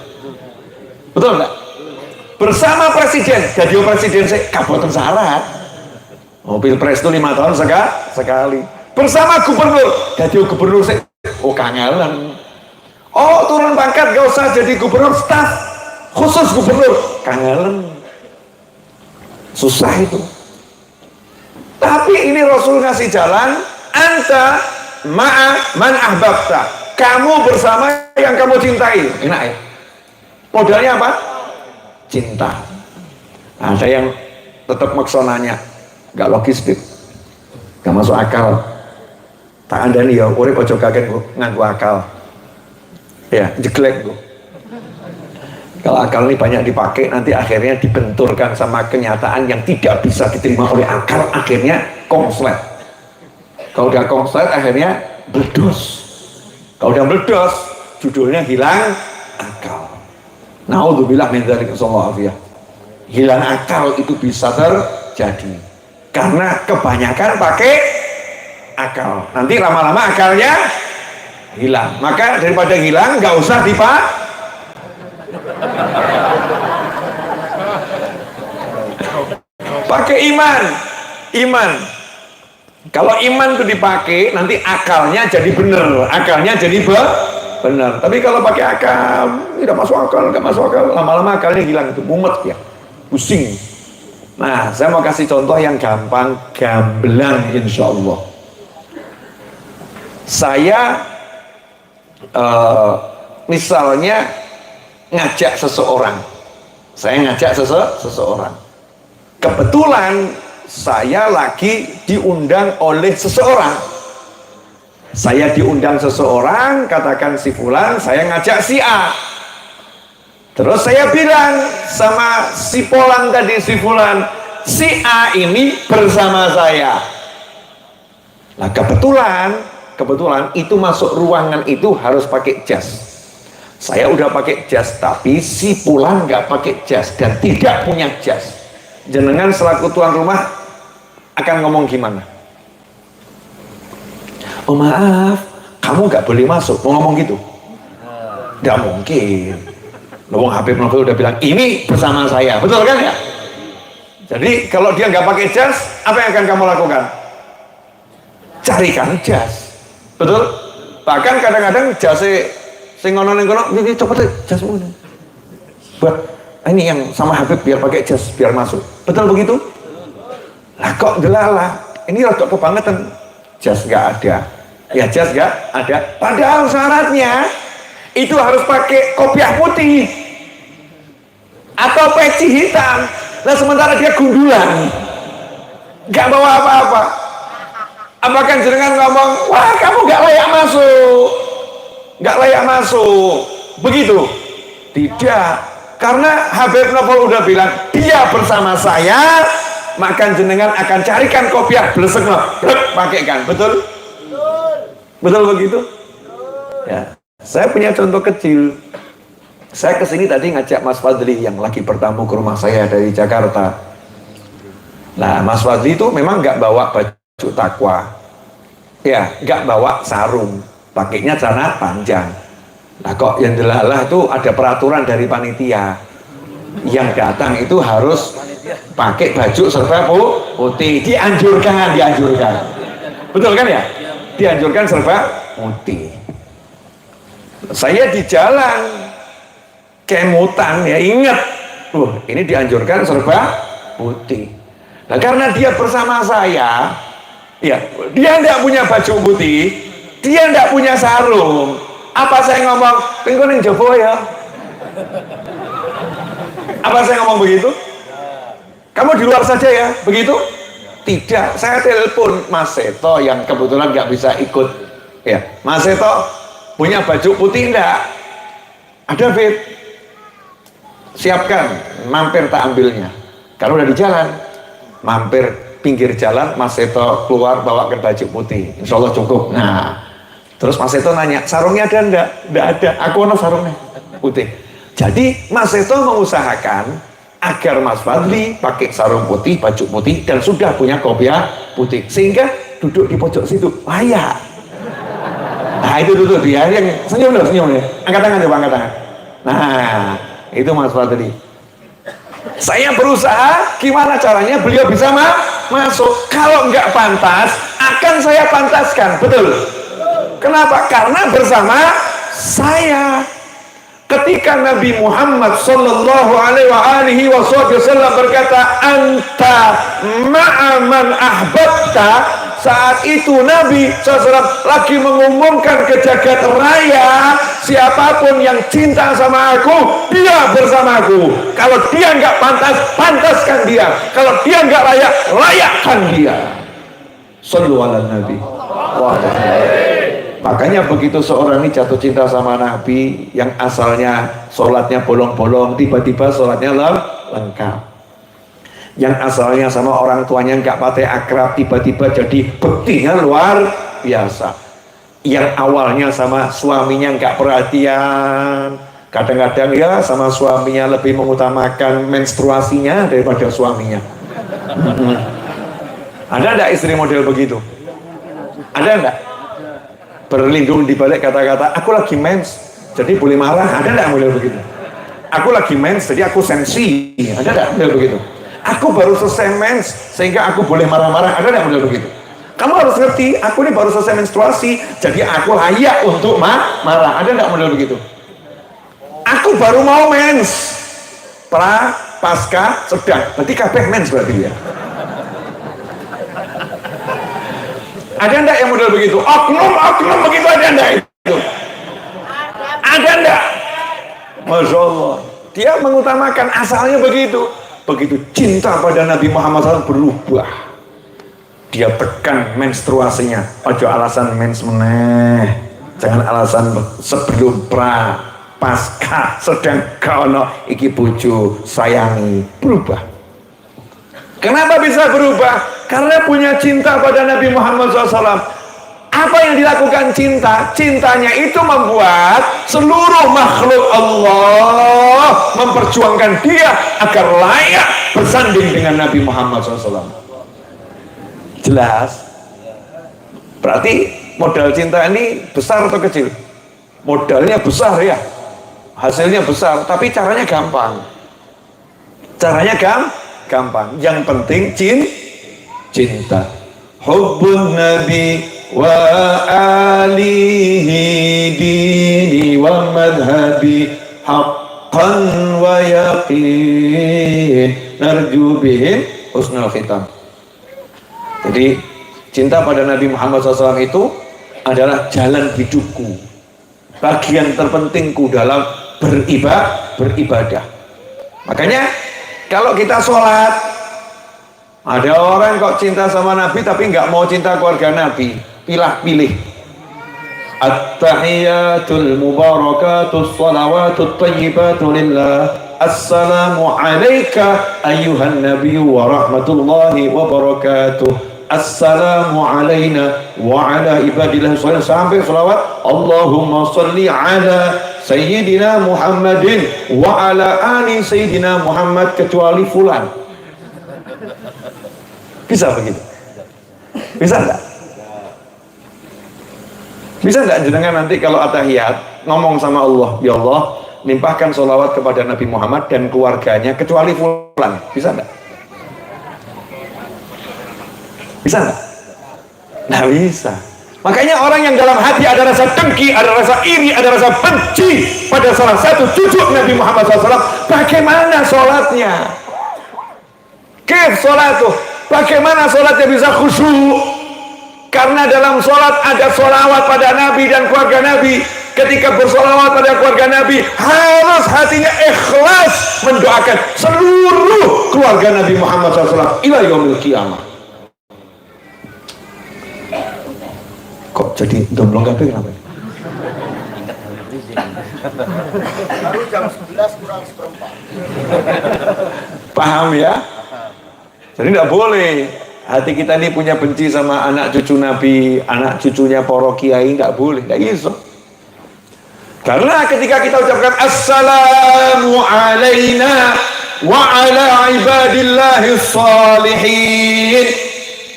Betul enggak? Bersama presiden, jadi presiden saya kabupaten syarat. Mobil pres itu 5 tahun sekali. Bersama gubernur, jadi gubernur saya, kangelan. Oh, turun pangkat gak usah jadi gubernur, staf khusus gubernur, kangelan. Susah itu. Tapi ini Rasul ngasih jalan, anta ma'a man ahbabta, kamu bersama yang kamu cintai. Enak ya? Modalnya apa? Cinta. Nah, ada yang tetap maksonanya gak logis, gak masuk akal. Tak ada nih ya, urip ojo kaget nganggu akal. Ya, jeglek bu. Kalau akal ini banyak dipakai, nanti akhirnya dibenturkan sama kenyataan yang tidak bisa diterima oleh akal, akhirnya konslet. Kalau udah konslet, akhirnya meledos. Kalau udah meledos, judulnya hilang akal. Naudzubillah min dzalik, sallallahu alaihi. Hilang akal itu bisa terjadi karena kebanyakan pakai akal. Nanti lama-lama akalnya hilang. Maka daripada hilang, nggak usah pakai iman. Kalau iman itu dipakai, nanti akalnya jadi benar, akalnya jadi benar. Tapi kalau pakai akal, tidak masuk akal, nggak masuk akal, lama-lama akalnya hilang, itu mumet ya, pusing. Nah, saya mau kasih contoh yang gampang, gamblang, insya Allah. Saya misalnya ngajak seseorang, kebetulan saya lagi diundang oleh seseorang. Saya diundang seseorang, katakan si fulan, saya ngajak si A. Terus saya bilang sama si Polan tadi, si fulan, si A ini bersama saya. Nah, kebetulan itu masuk ruangan itu harus pakai jas. Saya udah pakai jas, tapi si Fulan nggak pakai jas dan tidak punya jas. Jenengan selaku tuan rumah akan ngomong gimana? Oh maaf, kamu nggak boleh masuk. Mau ngomong gitu? Nggak mungkin. Loh, Habib Novel udah bilang ini bersama saya, betul kan ya? Jadi kalau dia nggak pakai jas, apa yang akan kamu lakukan? Carikan jas, betul? Bahkan kadang-kadang jasnya sing ngono ini coba jasmu buat ini yang sama Habib biar pakai jas biar masuk, betul begitu? Lah kok delalah, ini rada kebangetan, jas nggak ada, ya jas nggak ada, padahal syaratnya itu harus pakai kopiah putih atau peci hitam. Nah sementara dia gundulan, nggak bawa apa-apa. Apakah jenengan ngomong, wah kamu nggak layak masuk, nggak layak masuk, begitu? Tidak, karena Habib Novel udah bilang dia bersama saya, maka jenengan akan carikan kopiah blesek pakaikan, betul? Betul begitu? Ya, saya punya contoh kecil. Saya kesini tadi ngajak Mas Fadli yang lagi bertamu ke rumah saya dari Jakarta. Nah, Mas Fadli itu memang nggak bawa baju takwa, ya, nggak bawa sarung, pakainya celana panjang. Nah, kok yang delalah itu ada peraturan dari panitia, yang datang itu harus pakai baju serba putih, dianjurkan, betul kan ya? Dianjurkan serba putih. Saya di jalan kemutan ya, ingat, ini dianjurkan serba putih. Nah, karena dia bersama saya, ya, dia tidak punya baju putih, dia tidak punya sarung. Apa saya ngomong, "Pengko ning jowo ya"? Apa saya ngomong begitu? Kamu di luar saja ya, begitu? Tidak, saya telepon Mas Seto yang kebetulan nggak bisa ikut. Ya, Mas Seto, Punya baju putih enggak? Ada, Fit. Siapkan, mampir tak ambilnya. Kalau udah di jalan, mampir pinggir jalan, Mas Seto keluar bawa ke baju putih. Insya Allah cukup. Nah, terus Mas Seto nanya, sarungnya ada enggak? Enggak ada. Aku ada sarungnya putih. Jadi Mas Seto mengusahakan agar Mas Fadli pakai sarung putih, baju putih, dan sudah punya kopiah putih. Sehingga duduk di pojok situ, layak. Nah, itu duduk dia yang senyum loh, senyum ya. Angkat tangan coba, angkat tangan. Nah, itu Mas Fadli. Saya berusaha gimana caranya beliau bisa masuk. Kalau nggak pantas, akan saya pantaskan. Betul? Kenapa? Karena bersama saya. Ketika Nabi Muhammad sallallahu alaihi wasallam berkata, anta ma'aman ahbabta, saat itu Nabi SAW lagi mengumumkan ke jagat raya, siapapun yang cinta sama aku, dia bersamaku. Kalau dia nggak pantas, pantaskan dia. Kalau dia nggak layak, layakkan dia. Sallu ala Nabi. Makanya begitu seorang ini jatuh cinta sama Nabi, yang asalnya sholatnya bolong-bolong, tiba-tiba sholatnya lengkap. Yang asalnya sama orang tuanya nggak pakai akrab, tiba-tiba jadi bektinya luar biasa. Yang awalnya sama suaminya nggak perhatian, kadang-kadang ya sama suaminya lebih mengutamakan menstruasinya daripada suaminya. Ada enggak istri model begitu? Ada enggak? Berlindung di balik kata-kata aku lagi mens, jadi boleh marah. Ada enggak model begitu? Aku lagi mens, jadi aku sensi. Ada enggak model begitu? Aku baru selesai mens, sehingga aku boleh marah-marah. Ada enggak model begitu? Kamu harus ngerti, aku ini baru selesai menstruasi, jadi aku layak untuk marah. Ada enggak model begitu? Aku baru mau mens, pasca, sedang. Berarti kabeh mens berarti ya. Ada enggak yang model begitu? Oknum begitu, ada enggak itu? Ada enggak? Masya Allah. Dia mengutamakan, asalnya begitu. Begitu cinta pada Nabi Muhammad SAW berubah. Dia tekan menstruasinya. Ojo alasan mens meneh. Jangan alasan sebelum pasca, sedang kono iki bojo sayangi. Berubah. Kenapa bisa berubah? Karena punya cinta pada Nabi Muhammad SAW. Apa yang dilakukan cinta? Cintanya itu membuat seluruh makhluk Allah memperjuangkan dia agar layak bersanding dengan Nabi Muhammad SAW. Jelas? Berarti modal cinta ini besar atau kecil? Modalnya besar ya, hasilnya besar, tapi caranya gampang. Caranya gampang. Yang penting cinta. Hubbun Nabi wa alihi dini wa madhabi haqqan wa yaqin narju bihim husnul khitam. Jadi cinta pada Nabi Muhammad SAW itu adalah jalan hidupku, bagian terpentingku dalam beribadah. Makanya kalau kita sholat, ada orang kok cinta sama Nabi tapi nggak mau cinta keluarga Nabi, pilih. At-tahiyatul mubarakatus salawatut thayyibatu lillah. Assalamu alayka ayyuhan nabiyyu wa rahmatullahi wa barakatuh. Assalamu alayna wa ala ibadillah sholihin, sampai salawat Allahumma salli ala Sayyidina Muhammadin wa ala ali Sayyidina Muhammad kecuali fulan. Bisa begitu? Bisa enggak? Bisa enggak jenengan nanti kalau atahiyat ngomong sama Allah, ya Allah limpahkan sholawat kepada Nabi Muhammad dan keluarganya kecuali fulan. Bisa enggak? Bisa enggak? Nah bisa. Makanya orang yang dalam hati ada rasa dengki, ada rasa iri, ada rasa benci pada salah satu cucu Nabi Muhammad SAW, bagaimana sholatnya? Kif sholatuh? Bagaimana sholatnya bisa khusyuk? Karena dalam sholat ada sholawat pada Nabi dan keluarga Nabi. Ketika bersolawat pada keluarga Nabi, harus hatinya ikhlas mendoakan seluruh keluarga Nabi Muhammad SAW ila yaumil qiyamah. Kok jadi domblong kabeh kenapa? Baru jam 11 kurang seperempat. Paham ya? Jadi tidak boleh hati kita ini punya benci sama anak cucu Nabi, anak cucunya para kiai, nggak boleh, nggak bisa. Karena ketika kita ucapkan assalamu alaina wa ala ibadillahi salihin,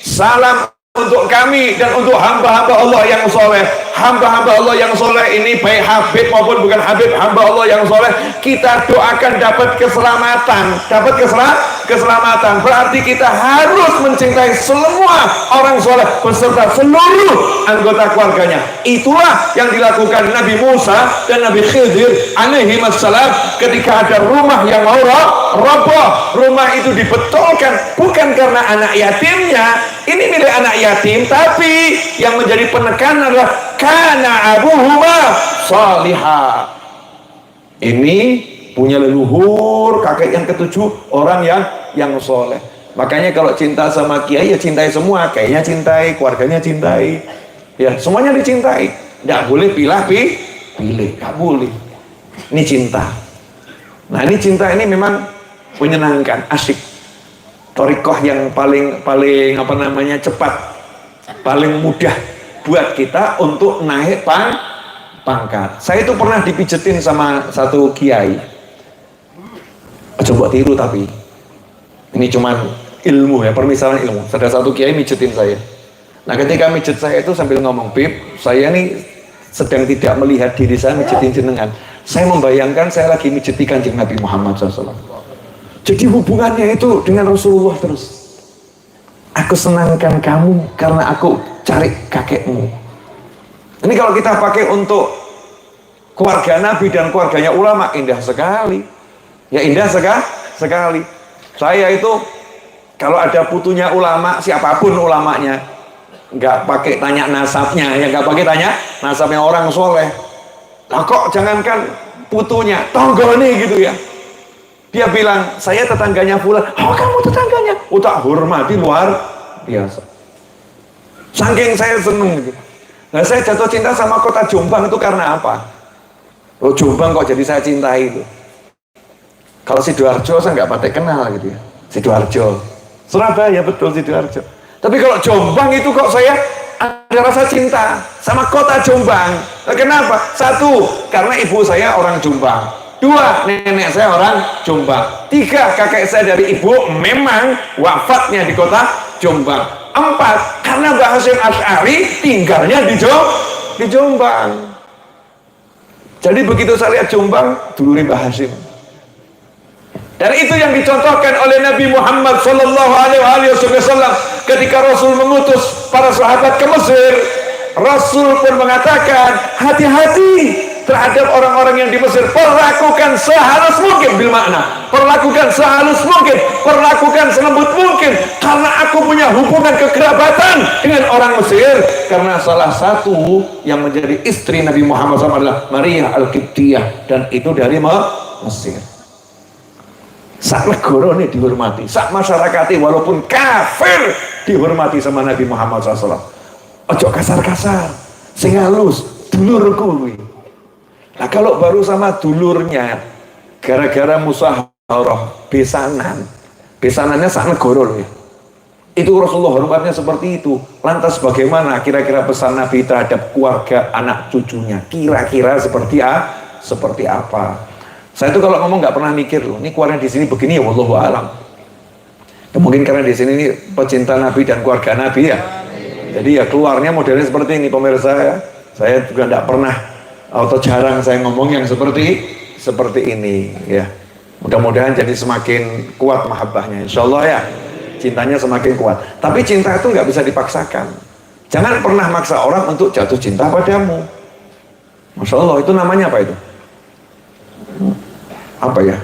salam untuk kami dan untuk hamba-hamba Allah yang soleh. Hamba-hamba Allah yang soleh ini baik Habib maupun bukan Habib, hamba Allah yang soleh, kita doakan dapat keselamatan. Dapat keselamatan berarti kita harus mencintai semua orang soleh beserta seluruh anggota keluarganya. Itulah yang dilakukan Nabi Musa dan Nabi Khidir alaihi wassalam ketika ada rumah yang mau roboh. Rumah itu dibetulkan bukan karena anak yatimnya, ini milik anak yatim, tapi yang menjadi penekanan adalah kana abuhuma salihah. Ini punya leluhur kakek yang ketujuh orang yang soleh. Makanya kalau cinta sama kiai ya cintai semua, kayaknya cintai, keluarganya cintai, ya semuanya dicintai. Tidak boleh pilih, nggak boleh. Ini cinta. Nah ini cinta ini memang menyenangkan, asyik. Thariqah yang paling apa namanya cepat, paling mudah buat kita untuk naik pangkat. Saya itu pernah dipijetin sama satu kiai. Coba tiru tapi ini cuman ilmu ya, permisalan ilmu. Ada satu kiai mijetin saya. Nah ketika mijet saya itu sambil ngomong, Bib, saya ini sedang tidak melihat diri saya mijetin jenengan. Saya membayangkan saya lagi mijeti Kanjeng Nabi Muhammad SAW. Jadi hubungannya itu dengan Rasulullah terus. Aku senangkan kamu karena aku cari kakekmu. Ini kalau kita pakai untuk keluarga Nabi dan keluarganya ulama, indah sekali. Ya indah sekali. Saya itu kalau ada putunya ulama, siapapun ulamanya, nggak pakai tanya nasabnya, ya nggak pakai tanya nasabnya orang soleh. Lah kok jangankan putunya, tonggone gitu ya. Dia bilang, saya tetangganya Fulan. Oh kamu tetangganya? Oh tak hormati luar biasa. Saking saya seneng gitu. Nah saya jatuh cinta sama kota Jombang itu karena apa? Oh Jombang kok jadi saya cintai itu. Kalau Sidoarjo saya nggak pakai kenal gitu ya. Sidoarjo, Surabaya betul Sidoarjo. Tapi kalau Jombang itu kok saya ada rasa cinta sama kota Jombang. Nah, kenapa? Satu, karena ibu saya orang Jombang. Dua, nenek saya orang Jombang. Tiga, kakek saya dari ibu memang wafatnya di kota Jombang. Empat, karena Mbah Hasyim Asy'ari tinggalnya di Jombang. Jadi begitu saya lihat Jombang, dulure Mbah Hasyim. Dan itu yang dicontohkan oleh Nabi Muhammad sallallahu alaihi wasallam ketika Rasul mengutus para sahabat ke Mesir. Rasul pun mengatakan, hati-hati terhadap orang-orang yang di Mesir, perlakukan sehalus mungkin, bil makna perlakukan sehalus mungkin, perlakukan selembut mungkin, karena aku punya hubungan kekerabatan dengan orang Mesir. Karena salah satu yang menjadi istri Nabi Muhammad SAW adalah Maria Al-Qibtiyah, dan itu dari Mesir. Sak negara ini dihormati, sak masyarakatnya walaupun kafir dihormati sama Nabi Muhammad SAW. Ojo kasar-kasar, sing halus, dulurku. Nah kalau baru sama dulurnya gara-gara musaharah besanannya sak negara loh ya. Itu Rasulullah hormatnya seperti itu. Lantas bagaimana kira-kira pesan Nabi terhadap keluarga anak cucunya? Kira-kira seperti apa? Saya itu kalau ngomong nggak pernah mikir loh, ini keluarga di sini begini ya, wallahu alam. Mungkin karena di sini ini pecinta Nabi dan keluarga Nabi ya. Jadi ya keluarnya modelnya seperti ini pemirsa ya. Saya juga tidak pernah atau jarang saya ngomong yang seperti ini ya. Mudah-mudahan jadi semakin kuat mahabbahnya, insya Allah ya. Cintanya semakin kuat. Tapi cinta itu nggak bisa dipaksakan. Jangan pernah maksa orang untuk jatuh cinta padamu. Masya Allah, itu namanya apa itu? Apa ya?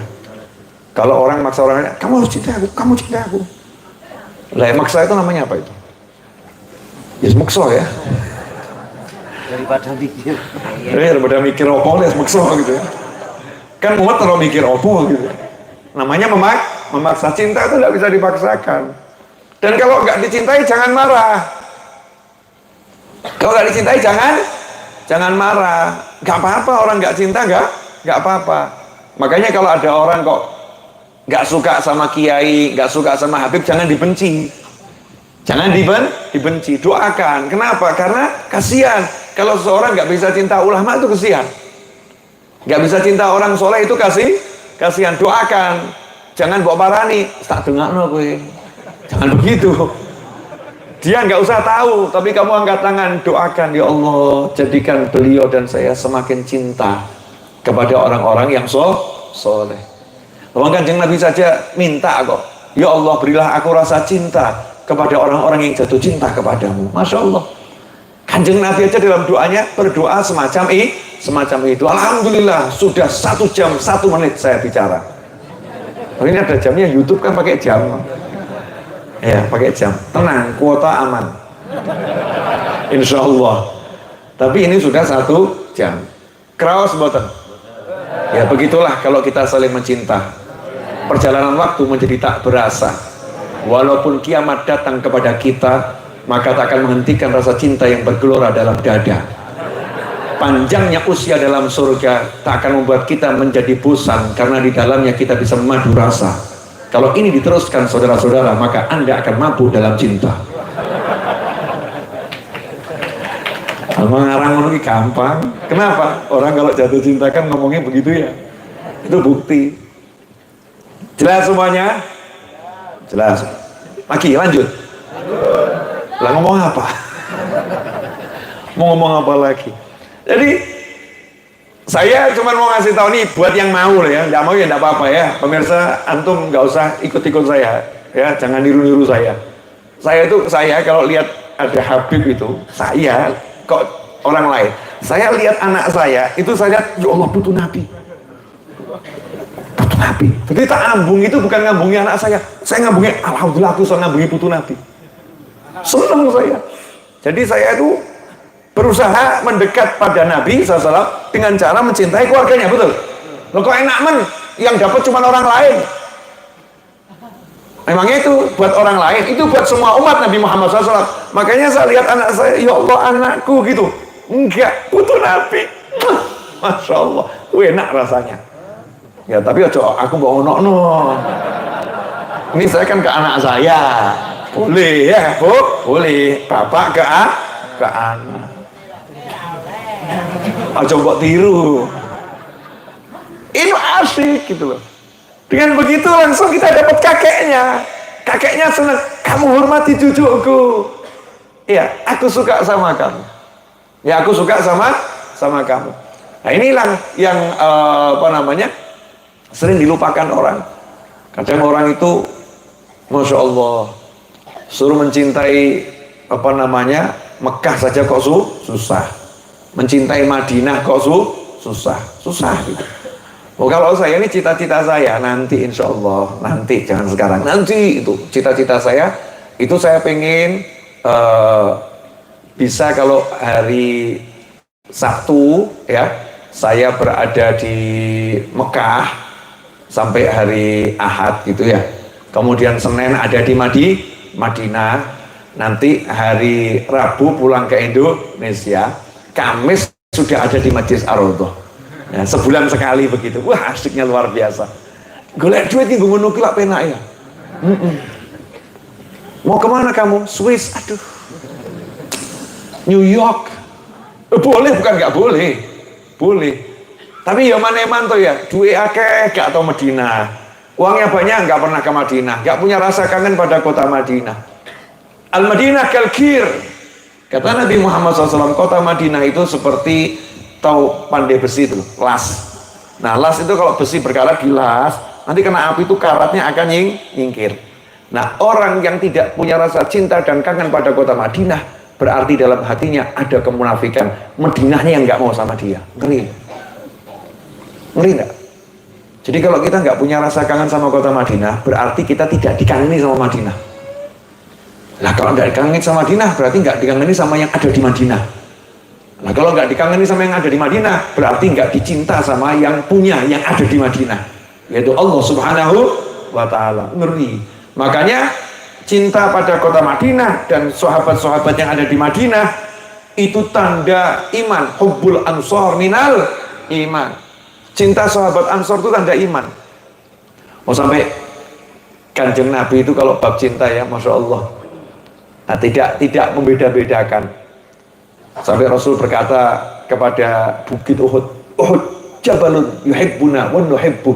Kalau orang maksa orang, kamu harus cinta aku, kamu cinta aku. Lah maksa itu namanya apa itu? Ya maksa ya. Daripada mikir. Daripada mikir opo ya maksa gitu ya. Kan muat kalau mikir opo gitu. Namanya memaksa. Cinta itu nggak bisa dipaksakan. Dan kalau nggak dicintai jangan marah. Kalau nggak dicintai jangan jangan marah. Gak apa-apa orang gak cinta, gak apa-apa. Makanya kalau ada orang kok gak suka sama kiai, gak suka sama Habib, jangan dibenci. Jangan dibenci, doakan. Kenapa? Karena kasihan. Kalau seorang gak bisa cinta ulama itu kasihan. Gak bisa cinta orang soleh itu kasihan. Doakan. Jangan bawa parani. Tak dengar gue. Jangan begitu. Dia nggak usah tahu, tapi kamu angkat tangan, doakan, ya Allah, jadikan beliau dan saya semakin cinta kepada orang-orang yang soleh. Kanjeng Nabi saja minta kok, ya Allah berilah aku rasa cinta kepada orang-orang yang jatuh cinta kepadamu. Masya Allah. Kanjeng Nabi aja dalam doanya berdoa semacam itu. Alhamdulillah sudah 1 jam 1 menit saya bicara. Ini ada jamnya, YouTube kan pakai jam. Ya, pakai jam. Tenang, kuota aman. Insya Allah. Tapi ini sudah 1 jam. Kraos boten. Ya, begitulah kalau kita saling mencinta. Perjalanan waktu menjadi tak berasa. Walaupun kiamat datang kepada kita, maka tak akan menghentikan rasa cinta yang bergelora dalam dada. Panjangnya usia dalam surga tak akan membuat kita menjadi bosan, karena di dalamnya kita bisa memadu rasa. Kalau ini diteruskan saudara-saudara, maka Anda akan mampu dalam cinta. Mengarang ini gampang. Kenapa? Orang kalau jatuh cinta kan ngomongnya begitu ya. Itu bukti. Jelas semuanya? Jelas. Lagi lanjut. Lah ngomong apa? Mau ngomong apa lagi? Jadi saya cuma mau ngasih tahu nih buat yang mau ya, nggak mau ya nggak apa-apa ya. Pemirsa, antum nggak usah ikut-ikut saya, ya, jangan niru-niru saya. Saya kalau lihat ada Habib itu, saya kok orang lain. Saya lihat anak saya itu, saya lihat, ya Allah butuh Nabi. Butuh Nabi. Jadi tak ngambung itu bukan ngambungi anak saya ngambungi, alhamdulillah aku ngambungi butuh Nabi. Senang saya. Jadi saya itu berusaha mendekat pada Nabi SAW dengan cara mencintai keluarganya, betul? Loh kok enak yang dapat cuma orang lain? Memangnya itu buat orang lain, itu buat semua umat Nabi Muhammad SAW. Makanya saya lihat anak saya, ya Allah anakku gitu. Enggak, butuh Nabi. Masya Allah, enak rasanya. Ya tapi aku bawa no. Ini saya kan ke anak saya. Boleh ya, Bu? Boleh. Bapak ke anak. Coba tiru. Ini asik gitu loh. Dengan begitu langsung kita dapat kakeknya. Kakeknya senang. Kamu hormati cucuku. Iya, aku suka sama kamu. Ya, aku suka sama kamu. Nah inilah yang sering dilupakan orang. Kadang orang itu, Masya Allah, suruh mencintai Mekah saja kok susah. Mencintai Madinah kok susah gitu. Oh, kalau saya ini cita-cita saya nanti, insya Allah nanti, jangan sekarang, nanti itu cita-cita saya itu saya pengen bisa kalau hari Sabtu ya saya berada di Mekah sampai hari Ahad gitu ya. Kemudian Senin ada di Madinah. Nanti hari Rabu pulang ke Indonesia. Kamis sudah ada di Masjid Ar-Raudhah. Ya, sebulan sekali begitu. Wah, asiknya luar biasa. Golek duit nih ngono ki lak penak ya. Mau kemana kamu? Swiss. Aduh. New York. Boleh bukan nggak boleh. Boleh. Tapi ya maneman tuh ya, duit akeh gak tau Madinah. Uangnya banyak nggak pernah ke Madinah, nggak punya rasa kangen pada kota Madinah. Al-Madinah kalkir. Kata Nabi Muhammad SAW, kota Madinah itu seperti tahu pandai besi itu, las. Nah, las itu kalau besi berkarat dilas, nanti kena api itu karatnya akan nyingkir. Nah, orang yang tidak punya rasa cinta dan kangen pada kota Madinah, berarti dalam hatinya ada kemunafikan. Madinahnya yang nggak mau sama dia. Ngeri. Ngeri nggak? Jadi kalau kita nggak punya rasa kangen sama kota Madinah, berarti kita tidak dikangeni sama Madinah. Nah kalau nggak dikangeni sama Madinah, berarti nggak dikangeni sama yang ada di Madinah. Nah kalau nggak dikangeni sama yang ada di Madinah, berarti nggak dicinta sama yang punya, yang ada di Madinah, yaitu Allah Subhanahu wa Ta'ala. Ngeri. Makanya cinta pada kota Madinah dan sahabat-sahabat yang ada di Madinah Itu tanda iman. Hubbul ansor minal iman. Cinta sahabat Ansor itu tanda iman. Mau sampai Kanjeng Nabi itu kalau bab cinta ya, Masya Allah. Nah, tidak membeda-bedakan. Sampai Rasul berkata kepada bukit Uhud, Uhud, jabalun yuhibbuna wa nuhibbuh.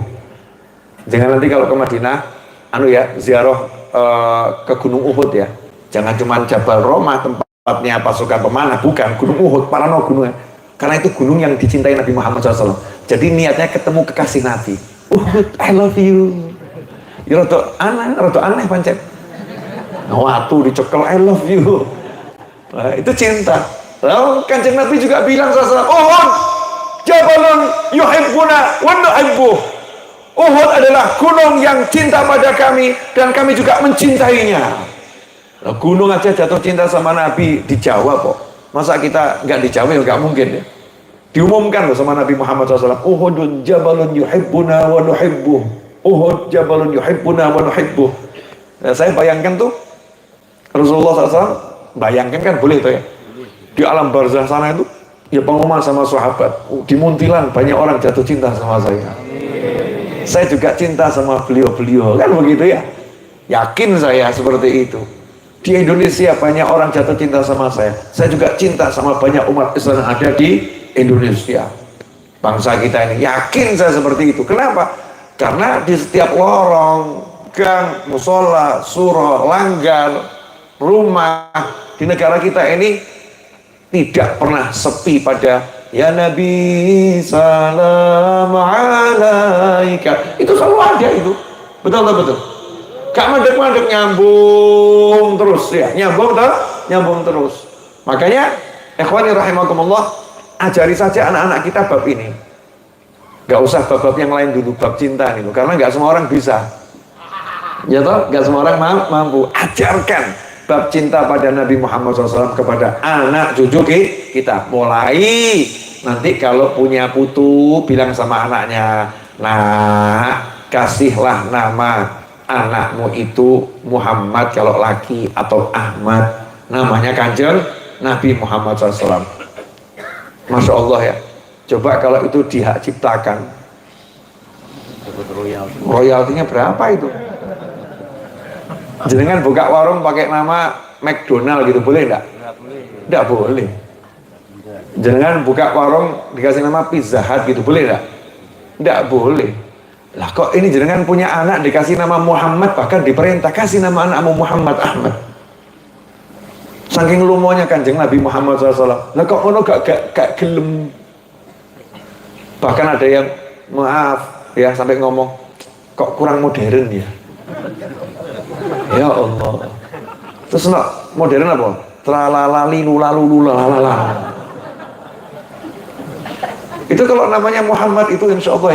Jangan nanti kalau ke Madinah, ziarah ke Gunung Uhud ya. Jangan cuma Jabal Roma tempatnya pasukan pemanah, bukan Gunung Uhud, Parano gunungnya. Karena itu gunung yang dicintai Nabi Muhammad SAW. Jadi niatnya ketemu kekasih Nabi. Uhud, I love you. Ya rada aneh pancen. Waktu dicekel I love you. Nah, itu cinta. Lalu Kanjeng Nabi juga bilang SAW, Uhud, jabalun yuhibbuna wa nuhibbuh. Uhud adalah gunung yang cinta pada kami dan kami juga mencintainya. Nah, gunung aja jatuh cinta sama Nabi dijawab kok. Masa kita nggak dijawab ya nggak mungkin ya. Diumumkan loh sama Nabi Muhammad SAW, Uhudun jabalun yuhibbuna wa nuhibbuh. Uhud jabalun yuhibbuna wa nuhibbuh. Nah, saya bayangkan tuh Rasulullah SAW, bayangkan kan boleh tuh ya. Di alam barzah sana itu ya pengumuman sama sahabat, di Muntilan banyak orang jatuh cinta sama saya. Saya juga cinta sama beliau-beliau, kan begitu ya. Yakin saya seperti itu. Di Indonesia banyak orang jatuh cinta sama saya. Saya juga cinta sama banyak umat Islam yang ada di Indonesia. Bangsa kita ini, yakin saya seperti itu. Kenapa? Karena di setiap lorong, gang, musola, surah, langgar, rumah di negara kita ini tidak pernah sepi pada ya Nabi salam alaika. Itu selalu ada itu. Betul. Gak mandek-mandek, nyambung terus ya, nyambung terus. Makanya ikhwani rahimakumullah, ajari saja anak-anak kita bab ini. Gak usah bab-bab yang lain dulu, bab cinta itu, karena gak semua orang bisa. Ya toh, gak semua orang mampu. Ajarkan bab cinta pada Nabi Muhammad SAW kepada anak cucu kita. Mulai nanti kalau punya putu, bilang sama anaknya, nah kasihlah nama anakmu itu Muhammad kalau laki, atau Ahmad, namanya Kanjeng Nabi Muhammad SAW. Masya Allah ya. Coba kalau itu dihak ciptakan, royaltinya berapa itu? Jenengan buka warung pakai nama McDonald gitu, boleh enggak? Enggak boleh. Jenengan buka warung dikasih nama Pizza Hut gitu, boleh enggak? Enggak boleh. Lah kok ini jenengan punya anak dikasih nama Muhammad, bahkan diperintah kasih nama anakmu Muhammad Ahmad. Saking lumonya Kanjeng Nabi Muhammad SAW. Lah kok ono gak gelem. Bahkan ada yang maaf ya sampai ngomong, kok kurang modern ya. Ya Allah. Terus modern apa? Tralalali lulalu lulalala. Itu kalau namanya Muhammad itu insya Allah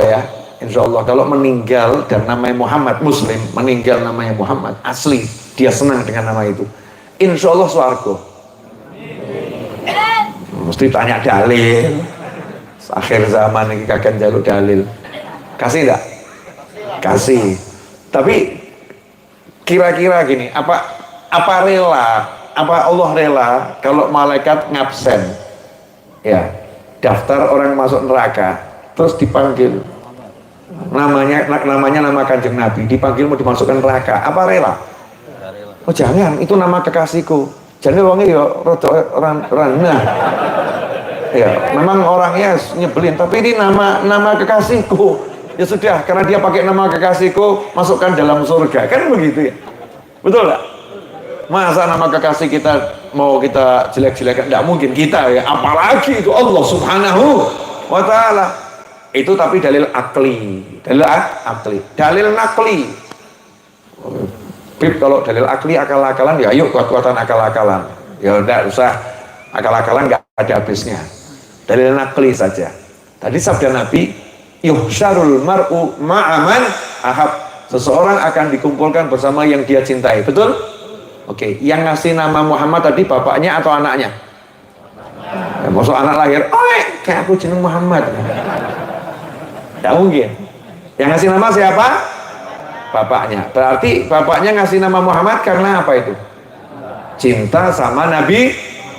ya. Insya Allah kalau meninggal dan namanya Muhammad, Muslim meninggal namanya Muhammad asli, dia senang dengan nama itu, insya Allah swarga. Mesti tanya dalil. Akhir zaman ini kakek jaluk dalil. Kasih enggak? Kasih. Tapi kira-kira gini, apa rela, apa Allah rela kalau malaikat ngabsen ya, daftar orang masuk neraka, terus dipanggil namanya nama Kanjeng Nabi, dipanggil mau dimasukkan neraka, apa rela? Oh jangan, itu nama kekasihku. Jangan wongnya ya orang nah. Ya, memang orangnya nyebelin, tapi ini nama kekasihku. Ya sudah, karena dia pakai nama kekasihku, masukkan dalam surga. Kan begitu ya? Betul nggak? Masa nama kekasih kita mau kita jelek-jelekan? Nggak mungkin kita ya. Apalagi itu Allah Subhanahu wa Ta'ala. Itu tapi dalil akli. Dalil nakli. Bib, kalau dalil akli akal-akalan ya ayo kuat-kuatan akal-akalan. Ya udah usah akal-akalan nggak ada habisnya. Dalil nakli saja. Tadi sabda Nabi, yuhsyarul mar'u ma'aman ahab. Seseorang akan dikumpulkan bersama yang dia cintai. Betul? Oke, yang ngasih nama Muhammad tadi bapaknya atau anaknya? Ya, maksud anak lahir, kayak aku jeneng Muhammad. Tidak mungkin. Yang ngasih nama siapa? Bapaknya. Berarti bapaknya ngasih nama Muhammad karena apa itu? Cinta sama Nabi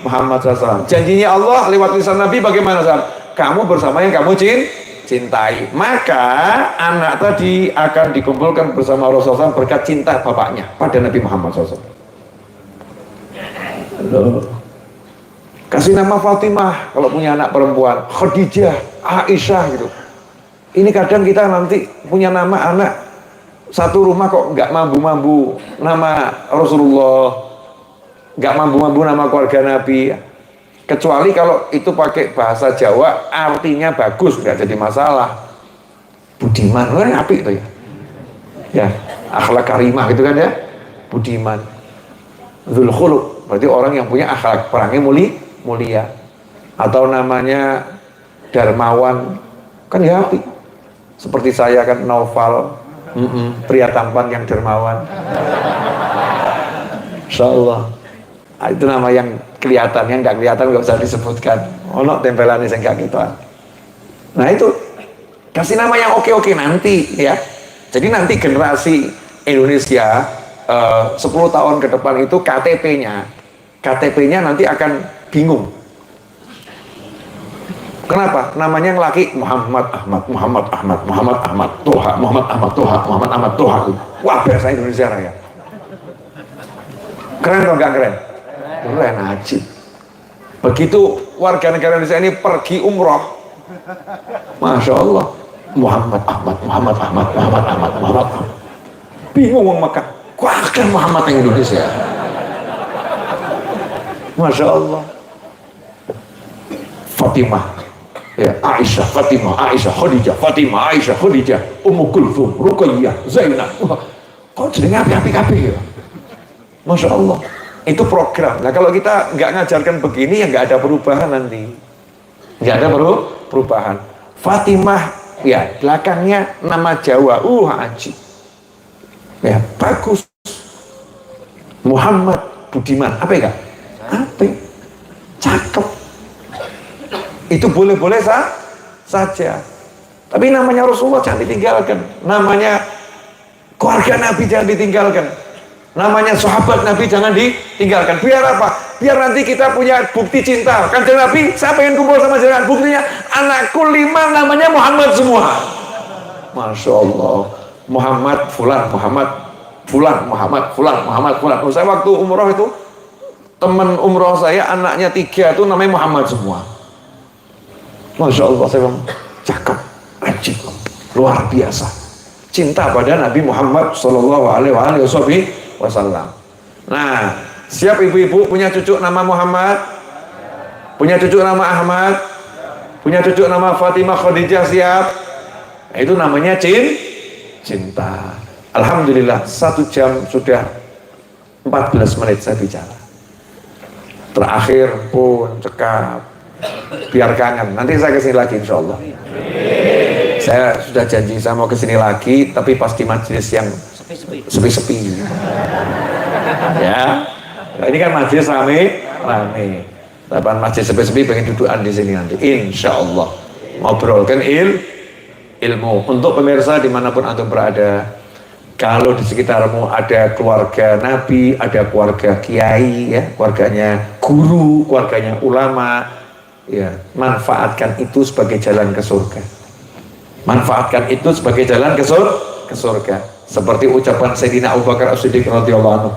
Muhammad SAW. Janjinya Allah lewat lisan Nabi bagaimana SAW? Kamu bersama yang kamu cintai. Maka anak tadi akan dikumpulkan bersama Rasulullah SAW berkat cinta bapaknya pada Nabi Muhammad SAW. Kasih nama Fatimah kalau punya anak perempuan, Khadijah, Aisyah gitu. Ini kadang kita nanti punya nama anak satu rumah kok nggak mambu-mambu nama Rasulullah, nggak mambu-mambu nama keluarga Nabi. Kecuali kalau itu pakai bahasa Jawa artinya bagus, nggak jadi masalah. Budiman, apik itu ya. Ya, akhlak karimah gitu kan ya. Budiman. Dzul khuluq, berarti orang yang punya akhlak, orangnya mulia. Atau namanya Darmawan, kan ya apik. Seperti saya kan Naufal, pria tampan yang dermawan. Insyaallah. Itu nama yang kelihatan, yang nggak kelihatan nggak usah disebutkan. Ono tempelannya saya nggak gitu. Nah itu kasih nama yang oke nanti ya. Jadi nanti generasi Indonesia 10 tahun ke depan itu KTP-nya nanti akan bingung. Kenapa? Namanya yang laki Muhammad Ahmad Toha. Wah, bahasa Indonesia Raya. Keren atau enggak keren? Keren aja. Begitu warga negara Indonesia ini pergi umroh, Masya Allah, Muhammad Ahmad. Bingung orang Mekah, kok akan Muhammad yang Indonesia? Masya Allah. Fatimah, ya, Aisyah, Khadijah, Ummu Kulthum, Ruqayyah, Zainab. Kok jadi api-api ya? Masya Allah. Itu program. Nah kalau kita nggak ngajarkan begini ya nggak ada perubahan nanti. Nggak ada perubahan. Fatimah, ya belakangnya nama Jawa, Haji. Ya bagus. Muhammad Budiman, apa ya? Apa? Cakep. Itu boleh-boleh saja. Tapi namanya Rasulullah jangan ditinggalkan. Namanya keluarga Nabi jangan ditinggalkan. Namanya sahabat Nabi jangan ditinggalkan. Biar apa? Biar nanti kita punya bukti cinta. Kan Nabi, saya pengen kumpul sama jenengan. Buktinya anakku 5 namanya Muhammad semua. Masya Allah. Muhammad Fulan. Saya waktu umroh itu, teman umroh saya anaknya 3 itu namanya Muhammad semua. Masya Allah, saya bilang, cakep, ajib, luar biasa. Cinta pada Nabi Muhammad Sallallahu Alaihi Wasallam. Nah, siap ibu-ibu punya cucu nama Muhammad, punya cucu nama Ahmad, punya cucu nama Fatimah, Khadijah, siap? Nah, itu namanya cinta. Alhamdulillah 1 jam sudah 14 menit saya bicara. Terakhir pun cekap, biar kangen. Nanti saya kesini lagi insya Allah. Saya sudah janji saya mau kesini lagi, tapi pasti majelis yang sepi-sepi. Ya, nah, ini kan majelis rame. Tapi majelis sepi-sepi pengen dudukan di sini nanti. Insya Allah ngobrolkan ilmu. Untuk pemirsa dimanapun antum berada, kalau di sekitarmu ada keluarga Nabi, ada keluarga kiai, ya, keluarganya guru, keluarganya ulama, ya, manfaatkan itu sebagai jalan ke surga. Manfaatkan itu sebagai jalan ke surga. Seperti ucapan Sayyidina Abu Bakar As-Siddiq radhiyallahu anhu,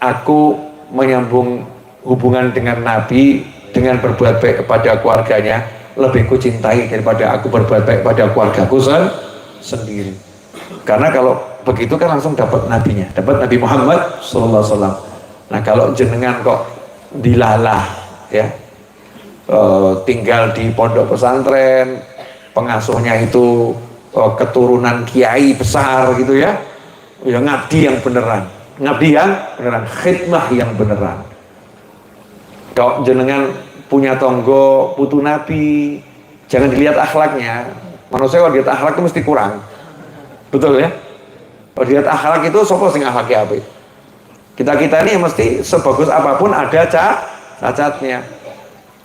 aku menyambung hubungan dengan Nabi dengan berbuat baik kepada keluarganya lebih kucintai daripada aku berbuat baik pada keluargaku sendiri. Karena kalau begitu kan langsung dapat nabinya, dapat Nabi Muhammad sallallahu alaihi wasallam. Nah, kalau jenengan kok dilalah ya, tinggal di pondok pesantren, pengasuhnya itu keturunan kiai besar gitu ya, ya ngabdi yang beneran, khidmah yang beneran. Kalau jenengan punya tonggo putu Nabi, jangan dilihat akhlaknya. Manusia kalau dilihat akhlak itu mesti kurang, betul ya. Kalau dilihat akhlak itu sopo sing akhlaknya apik. Kita ini mesti sebagus apapun ada cacatnya.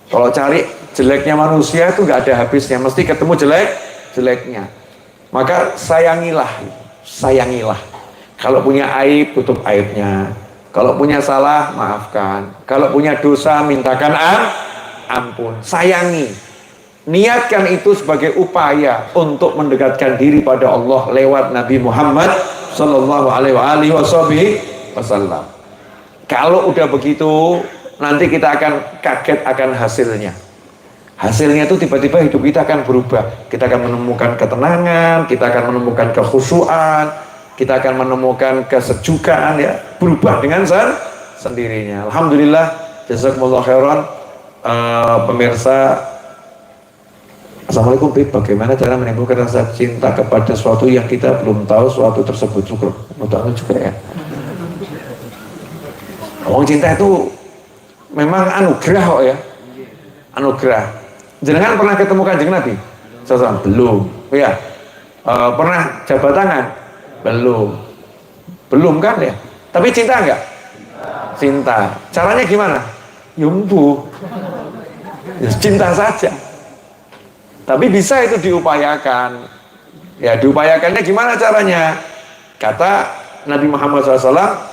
Kalau cari jeleknya manusia itu nggak ada habisnya, mesti ketemu jeleknya. Maka sayangilah. Kalau punya aib, tutup aibnya. Kalau punya salah, maafkan. Kalau punya dosa, mintakan ampun. Sayangi. Niatkan itu sebagai upaya untuk mendekatkan diri pada Allah lewat Nabi Muhammad sallallahu alaihi wasallam. Kalau udah begitu, nanti kita akan kaget akan hasilnya. Hasilnya itu tiba-tiba hidup kita akan berubah. Kita akan menemukan ketenangan, kita akan menemukan kekhusyuan, kita akan menemukan kesejukan, ya, berubah dengan sendirinya. Alhamdulillah, jazakumullah khairan. Pemirsa, assalamualaikum Bib, bagaimana cara menimbulkan rasa cinta kepada sesuatu yang kita belum tahu sesuatu tersebut? Syukur, mudah-mudahan juga ya. Orang cinta itu memang anugerah kok ya, anugerah. Jenengan pernah ketemu Kanjeng Nabi? Belum, ya. Pernah jabat tangan? Belum kan ya? Tapi cinta enggak? Cinta. Caranya gimana? Yumbu. Ya, cinta saja. Tapi bisa itu diupayakan. Ya, diupayakannya gimana caranya? Kata Nabi Muhammad SAW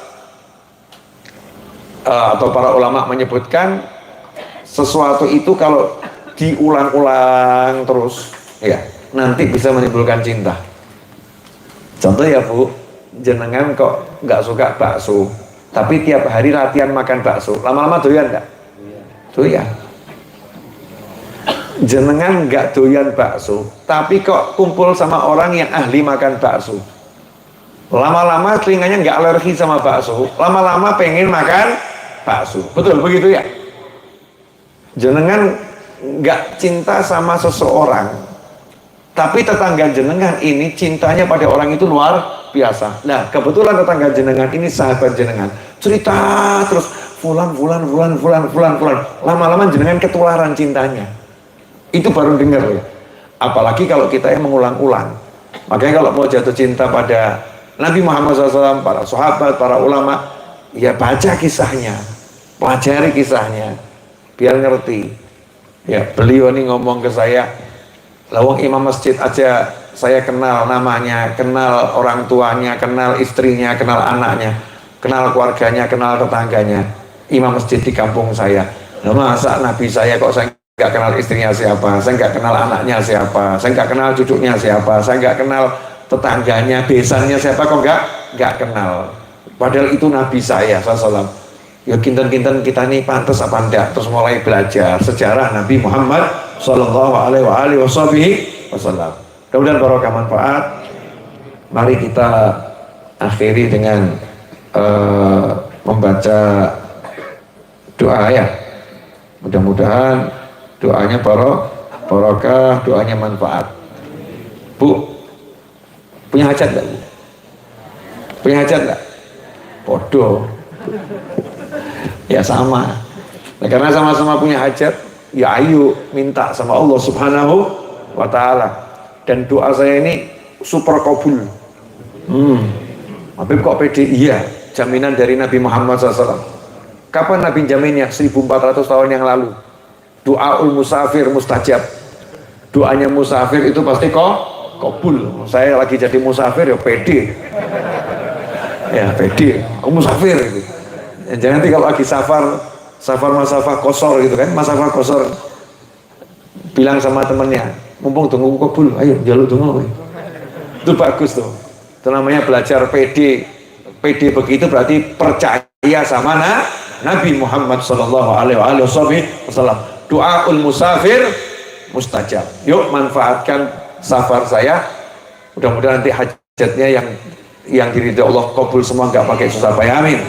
atau para ulama menyebutkan, sesuatu itu kalau diulang-ulang terus, ya, nanti bisa menimbulkan cinta. Contoh ya Bu, jenengan kok nggak suka bakso, tapi tiap hari latihan makan bakso, lama-lama doyan nggak? Doyan. Jenengan nggak doyan bakso, tapi kok kumpul sama orang yang ahli makan bakso, lama-lama telinganya nggak alergi sama bakso, lama-lama pengen makan bakso. Betul begitu ya? Jenengan nggak cinta sama seseorang, tapi tetangga jenengan ini cintanya pada orang itu luar biasa. Nah, kebetulan tetangga jenengan ini sahabat jenengan, cerita terus fulan. Lama-lama jenengan ketularan cintanya. Itu baru dengar ya. Apalagi kalau kita yang mengulang-ulang. Makanya kalau mau jatuh cinta pada Nabi Muhammad SAW, para sahabat, para ulama, ya baca kisahnya, pelajari kisahnya, biar ngerti. Ya, beliau ini ngomong ke saya, lawang imam masjid aja saya kenal namanya, kenal orang tuanya, kenal istrinya, kenal anaknya, kenal keluarganya, kenal tetangganya. Imam masjid di kampung saya. Nah, masa Nabi saya kok saya nggak kenal istrinya siapa, saya nggak kenal anaknya siapa, saya nggak kenal cucunya siapa, saya nggak kenal tetangganya, besannya siapa, kok nggak kenal. Padahal itu Nabi saya SAW. Ya kinten-kinten kita nih pantas apa enggak, terus mulai belajar sejarah Nabi Muhammad sallallahu alaihi wasallam. Kemudian barokah manfaat. Mari kita akhiri dengan membaca doa ya. Mudah-mudahan doanya barokah, doanya manfaat. Bu, punya hajat enggak? Punya hajat enggak? Bodoh. Ya sama. Nah, karena sama-sama punya hajat, ya ayo minta sama Allah Subhanahu wa ta'ala. Dan doa saya ini super kabul. Habib kok pede? Iya, jaminan dari Nabi Muhammad SAW. Kapan Nabi jaminnya? 1400 tahun yang lalu. Doaul musafir mustajab. Doanya musafir itu pasti kabul. Saya lagi jadi musafir ya pede. Ya pede, aku musafir gitu. Jangan nanti kalau lagi safar masafah kosor gitu kan, masafah kosor, bilang sama temennya, mumpung tunggu kabul, ayo jaluk tunggu. Itu bagus tuh. Itu namanya belajar PD. PD begitu berarti percaya sama Nabi Muhammad sallallahu alaihi wasallam. Doaul musafir mustajab. Yuk manfaatkan safar saya. Mudah-mudahan nanti hajatnya yang diridhoi Allah kabul semua, nggak pakai susah payah. Amin.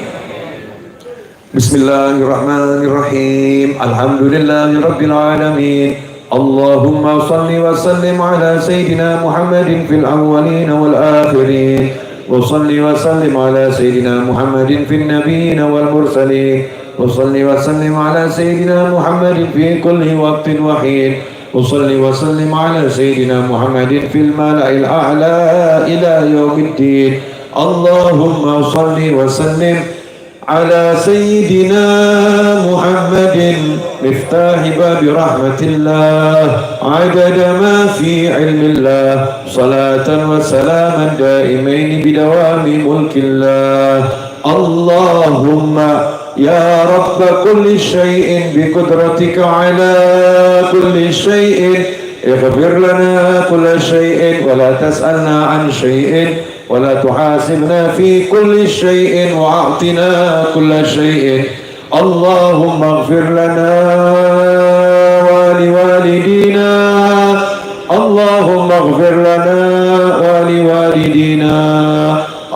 Bismillahirrahmanirrahim. Alhamdulillahirabbil alamin. Allahumma salli wa sallim ala sayyidina Muhammadin fil awwalin wal akhirin. Wa salli wa sallim ala sayyidina Muhammadin fil nabiyyin wal mursalin. Wa salli wa sallim ala sayyidina Muhammadin fi kulli waqtin wa hin. Wa salli wa sallim ala sayyidina Muhammadin fil mala'il a'la ila yaumiddin. Allahumma salli wa sallim على سيدنا محمد مفتاح باب رحمة الله عدد ما في علم الله صلاة وسلاما دائمين بدوام ملك الله اللهم يا رب كل شيء بقدرتك على كل شيء اغفر لنا كل شيء ولا تسألنا عن شيء ولا تحاسبنا في كل شيء وأعطنا كل شيء اللهم اغفر لنا ولوالدينا اللهم اغفر لنا ولوالدينا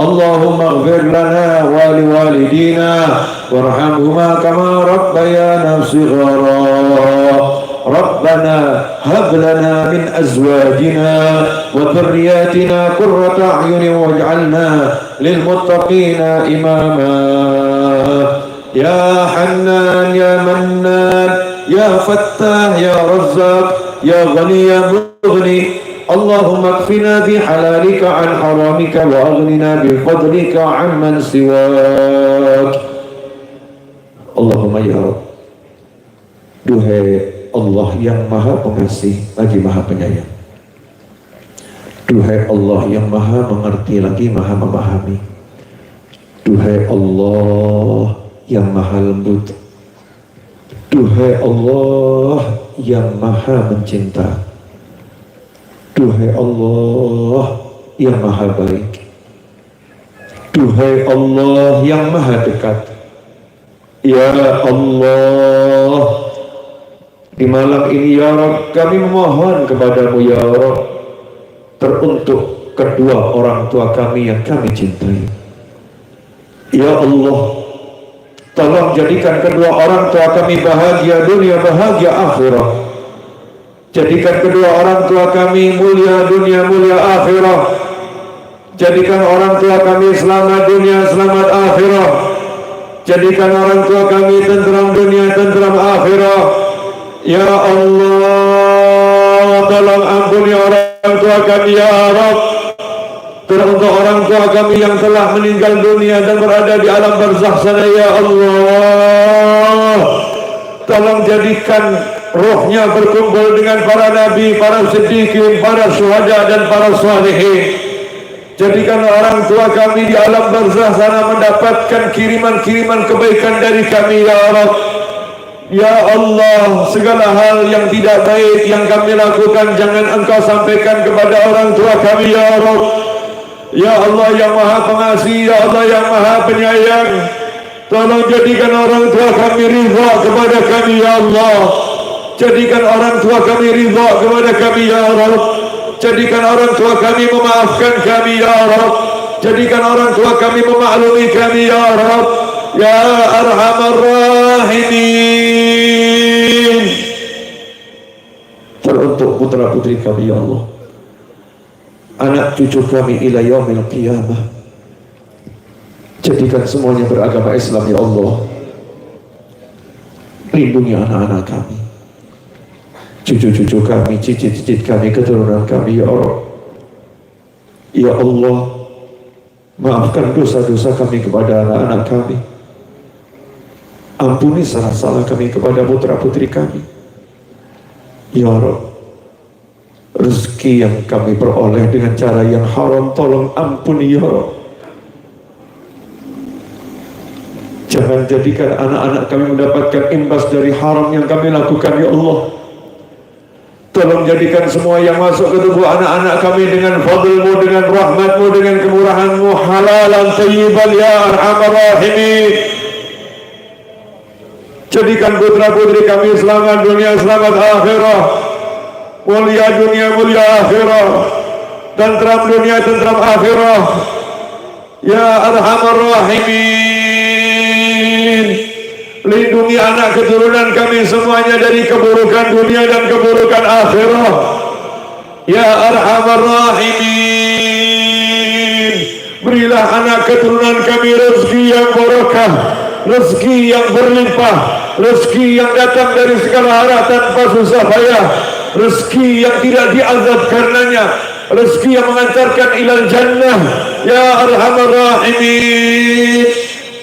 اللهم اغفر لنا ولوالدينا وارحمهما كما ربيانا صغارا ربنا هب لنا من أزواجنا وذرياتنا قرة أعين واجعلنا للمتقين إماما يا حنان يا منان يا فتاح يا رزاق يا غني يا مغني اللهم اكفنا بحلالك عن حرامك وأغننا بفضلك عمن سواك اللهم يا رب. Duhai Allah yang maha pengasih lagi maha penyayang, duhai Allah yang maha mengerti lagi maha memahami, duhai Allah yang maha lembut, duhai Allah yang maha mencinta, duhai Allah yang maha baik, duhai Allah yang maha dekat. Ya Allah, di malam ini ya Rabb kami memohon kepadamu ya Rabb teruntuk kedua orang tua kami yang kami cintai. Ya Allah, tolong jadikan kedua orang tua kami bahagia dunia bahagia akhirat. Jadikan kedua orang tua kami mulia dunia mulia akhirat. Jadikan orang tua kami selamat dunia selamat akhirat. Jadikan orang tua kami tentram dunia tentram akhirat. Ya Allah, tolong ampuni orang tua kami ya Rabb. Teruntuk orang tua kami yang telah meninggal dunia dan berada di alam barzakh sana ya Allah, tolong jadikan rohnya berkumpul dengan para nabi, para siddiqin, para syuhada dan para salihin. Jadikan orang tua kami di alam barzakh sana mendapatkan kiriman-kiriman kebaikan dari kami ya Rabb. Ya Allah, segala hal yang tidak baik yang kami lakukan jangan Engkau sampaikan kepada orang tua kami ya Rabb. Ya Allah yang maha pengasih, ya Allah yang maha penyayang, tolong jadikan orang tua kami ridha kepada kami ya Allah. Jadikan orang tua kami ridha kepada kami ya Rabb. Jadikan orang tua kami memaafkan kami ya Rabb. Jadikan orang tua kami memaklumi kami ya Rabb. Ya Arhamar Rahimin. Teruntuk putra putri kami ya Allah, anak cucu kami ila yaumil qiyamah, jadikan semuanya beragama Islam ya Allah. Lindungi anak-anak kami, cucu-cucu kami, cicit-cicit kami, keturunan kami ya Allah. Ya Allah, maafkan dosa-dosa kami kepada anak-anak kami. Ampuni salah-salah kami kepada putra-putri kami. Ya Rabb, rezeki yang kami peroleh dengan cara yang haram tolong ampuni ya Rabb. Jangan jadikan anak-anak kami mendapatkan imbas dari haram yang kami lakukan ya Allah. Tolong jadikan semua yang masuk ke tubuh anak-anak kami dengan fadl-Mu, dengan rahmat-Mu, dengan kemurahan-Mu halalan thayyiban ya Arhamar Rahimin. Jadikan putra-putri kami selamat dunia selamat akhirah, mulia dunia mulia akhirah, tentram dunia tentram akhirah ya Arhamar Rahimin. Lindungi anak keturunan kami semuanya dari keburukan dunia dan keburukan akhirah ya Arhamar Rahimin. Berilah anak keturunan kami rezeki yang barokah, rezeki yang berlimpah, rezeki yang datang dari segala arah tanpa susah payah, rezeki yang tidak diazab karenanya, rezeki yang mengantarkan ilal jannah ya Arhamar Rahimin.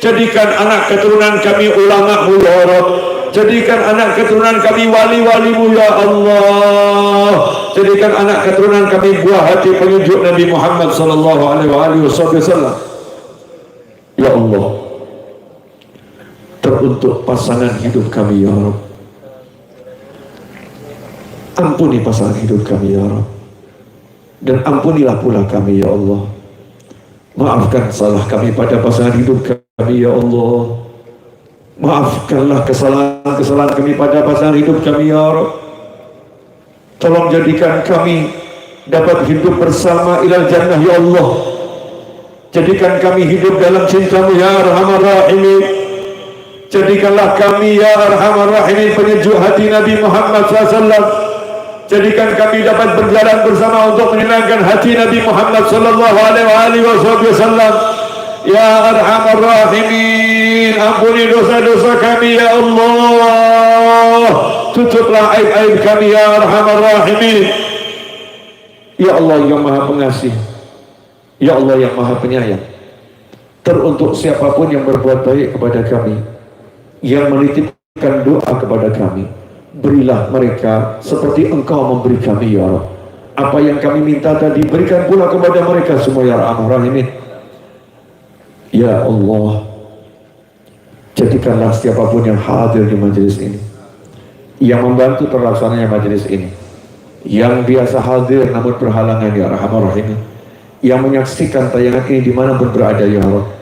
Jadikan anak keturunan kami ulama-Mu ya Rabb. Jadikan anak keturunan kami wali-wali-Mu ya Allah. Jadikan anak keturunan kami buah hati penunjuk Nabi Muhammad sallallahu alaihi wasallam. Ya Allah, teruntuk pasangan hidup kami ya Rabb. Ampuni pasangan hidup kami ya Rabb. Dan ampunilah pula kami ya Allah. Maafkan salah kami pada pasangan hidup kami ya Allah. Maafkanlah kesalahan-kesalahan kami pada pasangan hidup kami ya Rabb. Tolong jadikan kami dapat hidup bersama ilal jannah ya Allah. Jadikan kami hidup dalam cintamu ya Arhamar Rahimin. Jadikanlah kami ya Arhamar Rahimin penyejuk hati Nabi Muhammad SAW. Jadikan kami dapat berjalan bersama untuk menyenangkan hati Nabi Muhammad sallallahu alaihi wasallam. Ya Arhamar Rahimin, ampuni dosa-dosa kami ya Allah. Tutuplah aib-aib kami ya Arhamar Rahimin. Ya Allah yang Maha Pengasih, ya Allah yang Maha Penyayang. Teruntuk siapapun yang berbuat baik kepada kami, yang menitipkan doa kepada kami, berilah mereka seperti Engkau memberi kami ya Rabb. Apa yang kami minta tadi, berikan pula kepada mereka semua ya Arhamar Rahimin. Ya Allah, jadikanlah siapapun yang hadir di majelis ini, yang membantu terlaksananya majelis ini, yang biasa hadir namun berhalangan ya Arhamar Rahimin, yang menyaksikan tayangan ini dimanapun berada ya Rabb.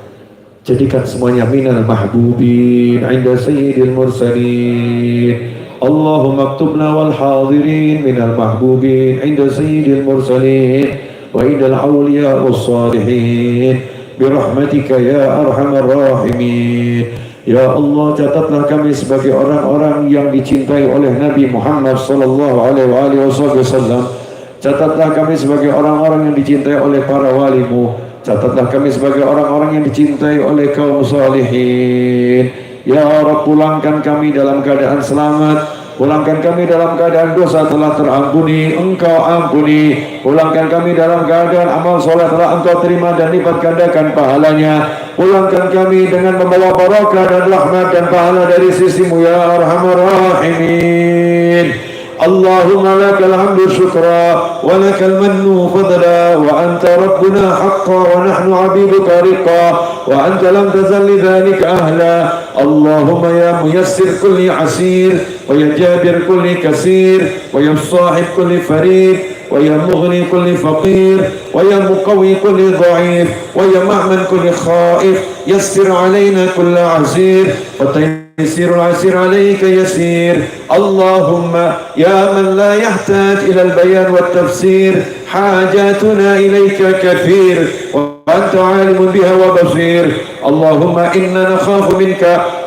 Jadikan semuanya minal mahbubin inda sayyidil mursalin. Allahumma aktubna wal hadirin minal mahbubin inda sayyidil mursalin wa indal awliya was salihin birahmatika ya arhamar rahimin. Ya Allah, catatlah kami sebagai orang-orang yang dicintai oleh Nabi Muhammad sallallahu alaihi wasallam. Catatlah kami sebagai orang-orang yang dicintai oleh para walimu. Catatlah kami sebagai orang-orang yang dicintai oleh kaum salihin. Ya Rabb, pulangkan kami dalam keadaan selamat, pulangkan kami dalam keadaan dosa telah terampuni, Engkau ampuni. Pulangkan kami dalam keadaan amal soleh telah Engkau terima dan lipat gandakan pahalanya. Pulangkan kami dengan membawa barakah dan rahmat dan pahala dari sisimu ya Arhamar Rahimin. Allahumma lakal hamdu syukra wa lakal mannu fadla wa anta rabbuna haqqa wa nahnu abiduka riqa wa anta lam tazal lidhalika ahla. Allahumma ya muyassir kulli asir wa ya jabir kulli kasir wa ya sahib kulli farid wa ya mughni kulli faqir wa ya muqawi kulli dha'if wa ya ma'man kulli khaif. Yassir alayna kulla asir wa يسير العسير عليك يسير. اللهم يا من لا يحتاج إلى البيان والتفسير حاجاتنا إليك كثير وأنت عالم بها وبصير. اللهم إنا نخاف منك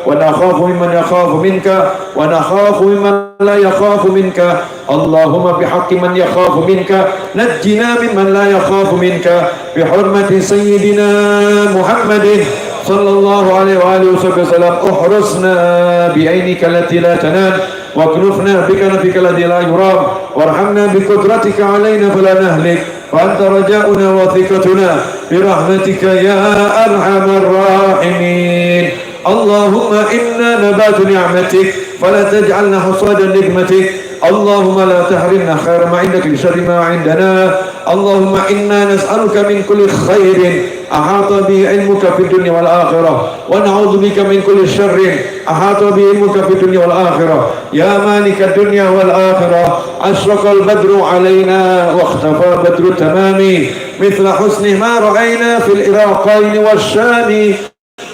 ونخاف ممن يخاف منك ونخاف ممن لا يخاف منك. اللهم بحق من يخاف منك نجنا ممن لا يخاف منك بحرمة سيدنا محمد صلى الله عليه وآله وسلم. احرسنا بعينك التي لا تنام واكنفنا بكنفك الذي لا يرام وارحمنا بقدرتك علينا فلا نهلك فأنت رجاؤنا وثقتنا برحمتك يا أرحم الراحمين. اللهم إنا نبات نعمتك فلا تجعلنا حصادا نقمتك. اللهم لا تحرمنا خير ما عندك بشر ما عندنا. اللهم إنا نسألك من كل خير أحاط به علمك في الدنيا والآخرة ونعوذ بك من كل شر أحاط به علمك في الدنيا والآخرة. يا مالك الدنيا والآخرة أشرق البدر علينا واختفى بدر التمام مثل حسن ما رأينا في العراقين والشام.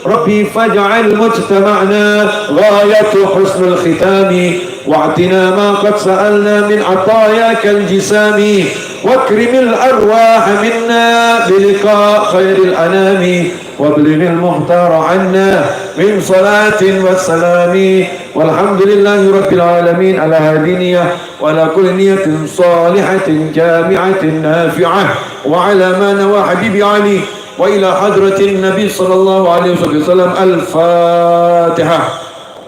ربي فاجعل مجتمعنا غاية حسن الختام واعطنا ما قد سألنا من عطاياك الجسام واكرم الأرواح منا بلقاء خير الأنام وابلغ المختار عنا من صلاة والسلام. والحمد لله رب العالمين على هذه النية وعلى كل نية صالحة جامعة نافعة وعلى ما نوى حبيبي علي وإلى حضرة النبي صلى الله عليه وسلم. الفاتحة.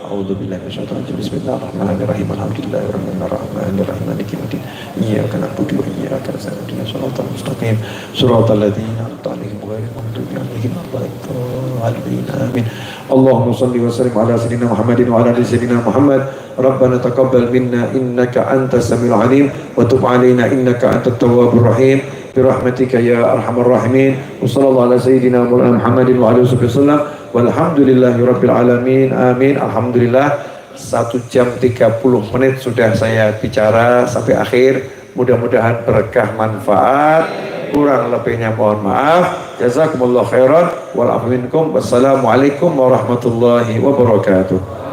أعوذ بالله من الشيطان الرجيم. بسم الله الرحمن الرحيم. الحمد لله رب العالمين مالك يوم الدين. إياك نعبد وإياك نستعين اهدنا الصراط المستقيم صراط الذين أنعمت عليهم غير المغضوب عليهم ولا الضالين آمين. اللهم صل وسلم على سيدنا محمد وعلى آل سيدنا محمد. ربنا تقبل منا إنك أنت السميع العليم وتب علينا إنك أنت التواب الرحيم. برحمتك يا أرحم الراحمين وصلى الله على سيدنا مولانا محمد وعلى آله وسلم والحمد لله رب العالمين آمين. Alhamdulillah 1 jam 30 menit sudah saya bicara sampai akhir. Mudah-mudahan berkah manfaat, kurang lebihnya mohon maaf. Jazakumullah khairan wal afu minkum. Wassalamualaikum warahmatullahi wabarakatuh.